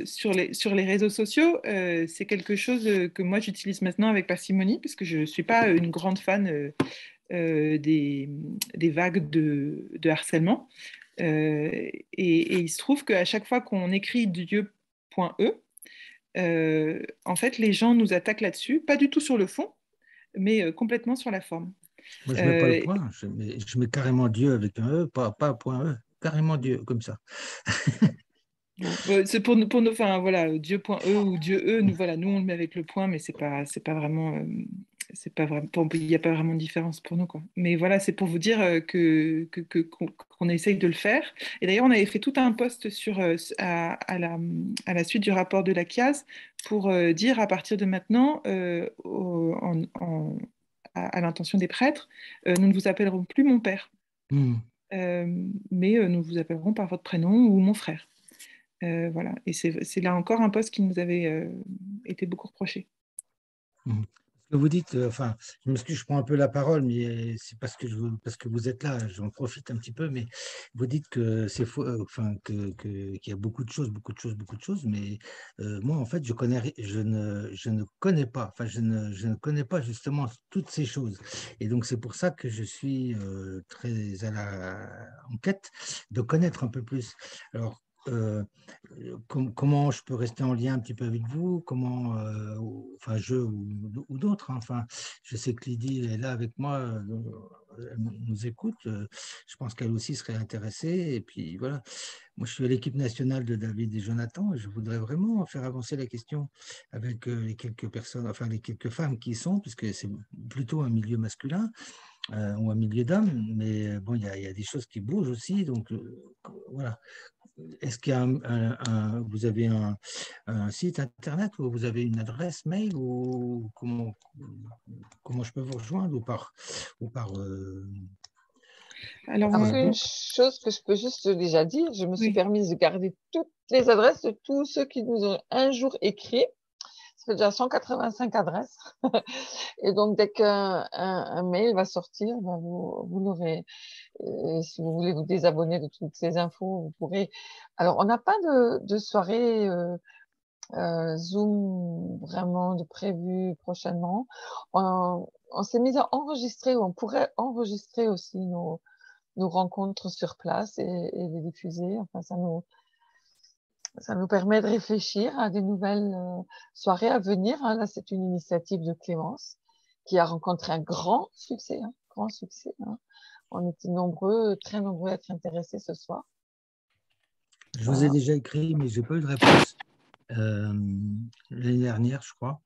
sur les réseaux sociaux, c'est quelque chose que moi j'utilise maintenant avec parcimonie, parce que je suis pas une grande fan des vagues de harcèlement. Et il se trouve qu'à chaque fois qu'on écrit Dieu.e, en fait, les gens nous attaquent là-dessus, pas du tout sur le fond, mais complètement sur la forme. Moi, je ne mets pas le point, je mets carrément Dieu avec un E, pas point E, carrément Dieu, comme ça. C'est pour nous, enfin voilà, Dieu.e ou Dieu-e, nous on le met avec le point, mais c'est pas vraiment, il n'y a pas vraiment de différence pour nous, quoi. Mais voilà, c'est pour vous dire qu'on essaye de le faire. Et d'ailleurs, on avait fait tout un post à la suite du rapport de la CIAS pour dire à partir de maintenant, à l'intention des prêtres, nous ne vous appellerons plus mon père, mais nous vous appellerons par votre prénom ou mon frère. Voilà, et c'est là encore un poste qui nous avait été beaucoup reproché. Vous dites, enfin, je m'excuse, je prends un peu la parole, mais c'est parce que vous êtes là, j'en profite un petit peu, mais vous dites que c'est faux, enfin, qu'il y a beaucoup de choses, mais moi, en fait, je ne connais pas, enfin, je ne connais pas justement toutes ces choses. Et donc, c'est pour ça que je suis très en quête de connaître un peu plus. Alors, comment je peux rester en lien un petit peu avec vous, comment, enfin je ou d'autres, hein. Enfin, je sais que Lydie est là avec moi, elle nous écoute, je pense qu'elle aussi serait intéressée, et puis voilà, moi je suis à l'équipe nationale de David et Jonathan, et je voudrais vraiment faire avancer la question avec les quelques personnes, enfin les quelques femmes qui y sont, puisque c'est plutôt un milieu masculin, ou un milieu d'hommes, mais bon, il y a des choses qui bougent aussi, donc voilà. Est-ce qu'il y a vous avez un site internet ou vous avez une adresse mail, ou comment je peux vous rejoindre, ou par Alors, une chose que je peux juste déjà dire, je me suis permise de garder toutes les adresses de tous ceux qui nous ont un jour écrit. Ça fait déjà 185 adresses. Et donc, dès qu'un mail va sortir, vous l'aurez. Si vous voulez vous désabonner de toutes ces infos, vous pourrez. Alors, on n'a pas de soirée Zoom vraiment de prévu prochainement. On s'est mis à enregistrer, ou on pourrait enregistrer aussi nos rencontres sur place et les diffuser. Enfin, ça nous permet de réfléchir à des nouvelles soirées à venir. Là, c'est une initiative de Clémence qui a rencontré un grand succès. On était très nombreux à être intéressés ce soir. Je vous ai déjà écrit, mais je n'ai pas eu de réponse l'année dernière, je crois.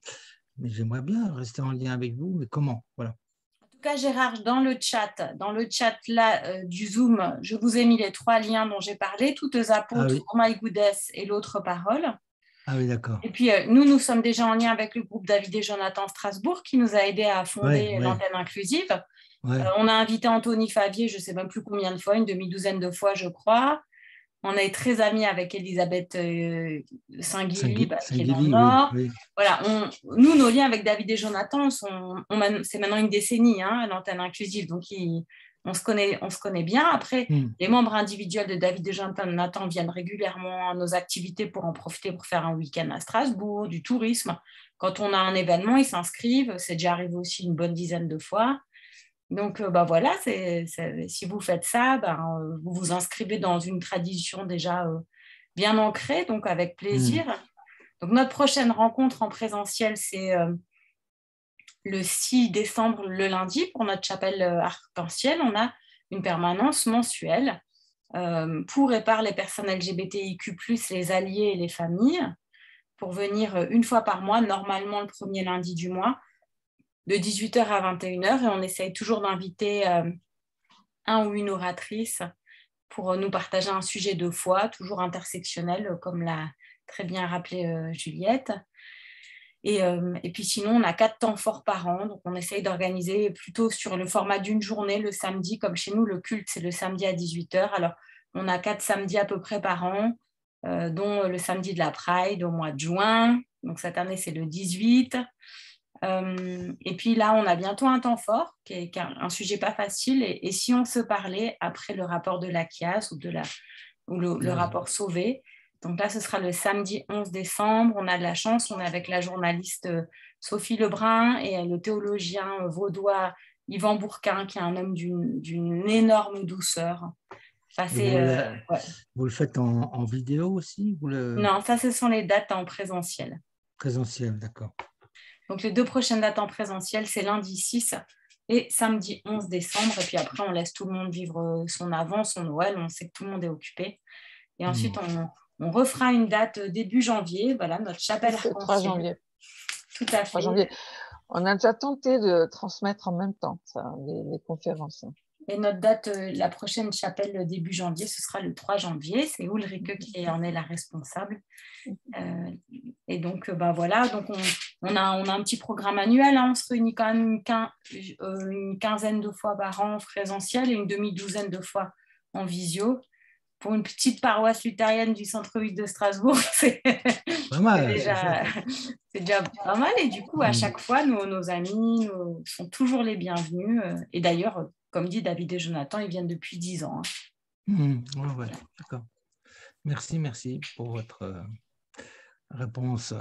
Mais j'aimerais bien rester en lien avec vous, mais comment? Voilà. cas, Gérard, dans le chat là, du Zoom, je vous ai mis les 3 liens dont j'ai parlé, Toutes apôtres, Oh My Goodness et l'autre parole. Ah oui, d'accord. Et puis, nous sommes déjà en lien avec le groupe David et Jonathan Strasbourg qui nous a aidés à fonder l'antenne inclusive. On a invité Anthony Favier, je ne sais même plus combien de fois, une demi-douzaine de fois, je crois. On est très amis avec Elisabeth Saint-Guilly, qui est dans le Nord. Oui. Voilà, nous, nos liens avec David et Jonathan, c'est maintenant une décennie, l'antenne inclusive. Donc, on se connaît bien. Après, les membres individuels de David et Jonathan viennent régulièrement à nos activités pour en profiter pour faire un week-end à Strasbourg, du tourisme. Quand on a un événement, ils s'inscrivent. C'est déjà arrivé aussi une bonne dizaine de fois. Donc, voilà, si vous faites ça, vous vous inscrivez dans une tradition déjà bien ancrée, donc avec plaisir. Donc, notre prochaine rencontre en présentiel, c'est le 6 décembre, le lundi, pour notre chapelle arc-en-ciel. On a une permanence mensuelle pour et par les personnes LGBTIQ+, les alliés et les familles, pour venir une fois par mois, normalement le premier lundi du mois, de 18h à 21h, et on essaye toujours d'inviter un ou une oratrice pour nous partager un sujet de foi, toujours intersectionnel, comme l'a très bien rappelé Juliette. Et puis sinon, on a 4 temps forts par an, donc on essaye d'organiser plutôt sur le format d'une journée, le samedi, comme chez nous, le culte, c'est le samedi à 18h. Alors, on a 4 samedis à peu près par an, dont le samedi de la Pride au mois de juin. Donc cette année, c'est le 18. Et puis là, on a bientôt un temps fort, qui est un sujet pas facile. Et si on se parlait après le rapport de l'ACIAS ou le rapport Sauvé. Donc là, ce sera le samedi 11 décembre. On a de la chance, on est avec la journaliste Sophie Lebrun et le théologien vaudois Yvan Bourquin, qui est un homme d'une énorme douceur. Enfin, vous le faites en vidéo aussi Non, ça, ce sont les dates en présentiel. Présentiel, d'accord. Donc, les 2 prochaines dates en présentiel, c'est lundi 6 et samedi 11 décembre. Et puis après, on laisse tout le monde vivre son Avant, son Noël. On sait que tout le monde est occupé. Et ensuite, on refera une date début janvier. Voilà, notre chapelle arc-en-ciel. 3 janvier. Tout à fait. 3 janvier. On a déjà tenté de transmettre en même temps les conférences. Et notre date, la prochaine chapelle début janvier, ce sera le 3 janvier. C'est Ulrike qui en est la responsable. Et donc, voilà. Donc, on a un petit programme annuel. On se réunit quand même une quinzaine de fois par an en présentiel et une demi-douzaine de fois en visio. Pour une petite paroisse luthérienne du centre-ville de Strasbourg, c'est déjà pas mal. Et du coup, à chaque fois, nos amis sont toujours les bienvenus. Et d'ailleurs, comme dit David et Jonathan, ils viennent depuis 10 ans. Ouais, d'accord. Merci pour votre réponse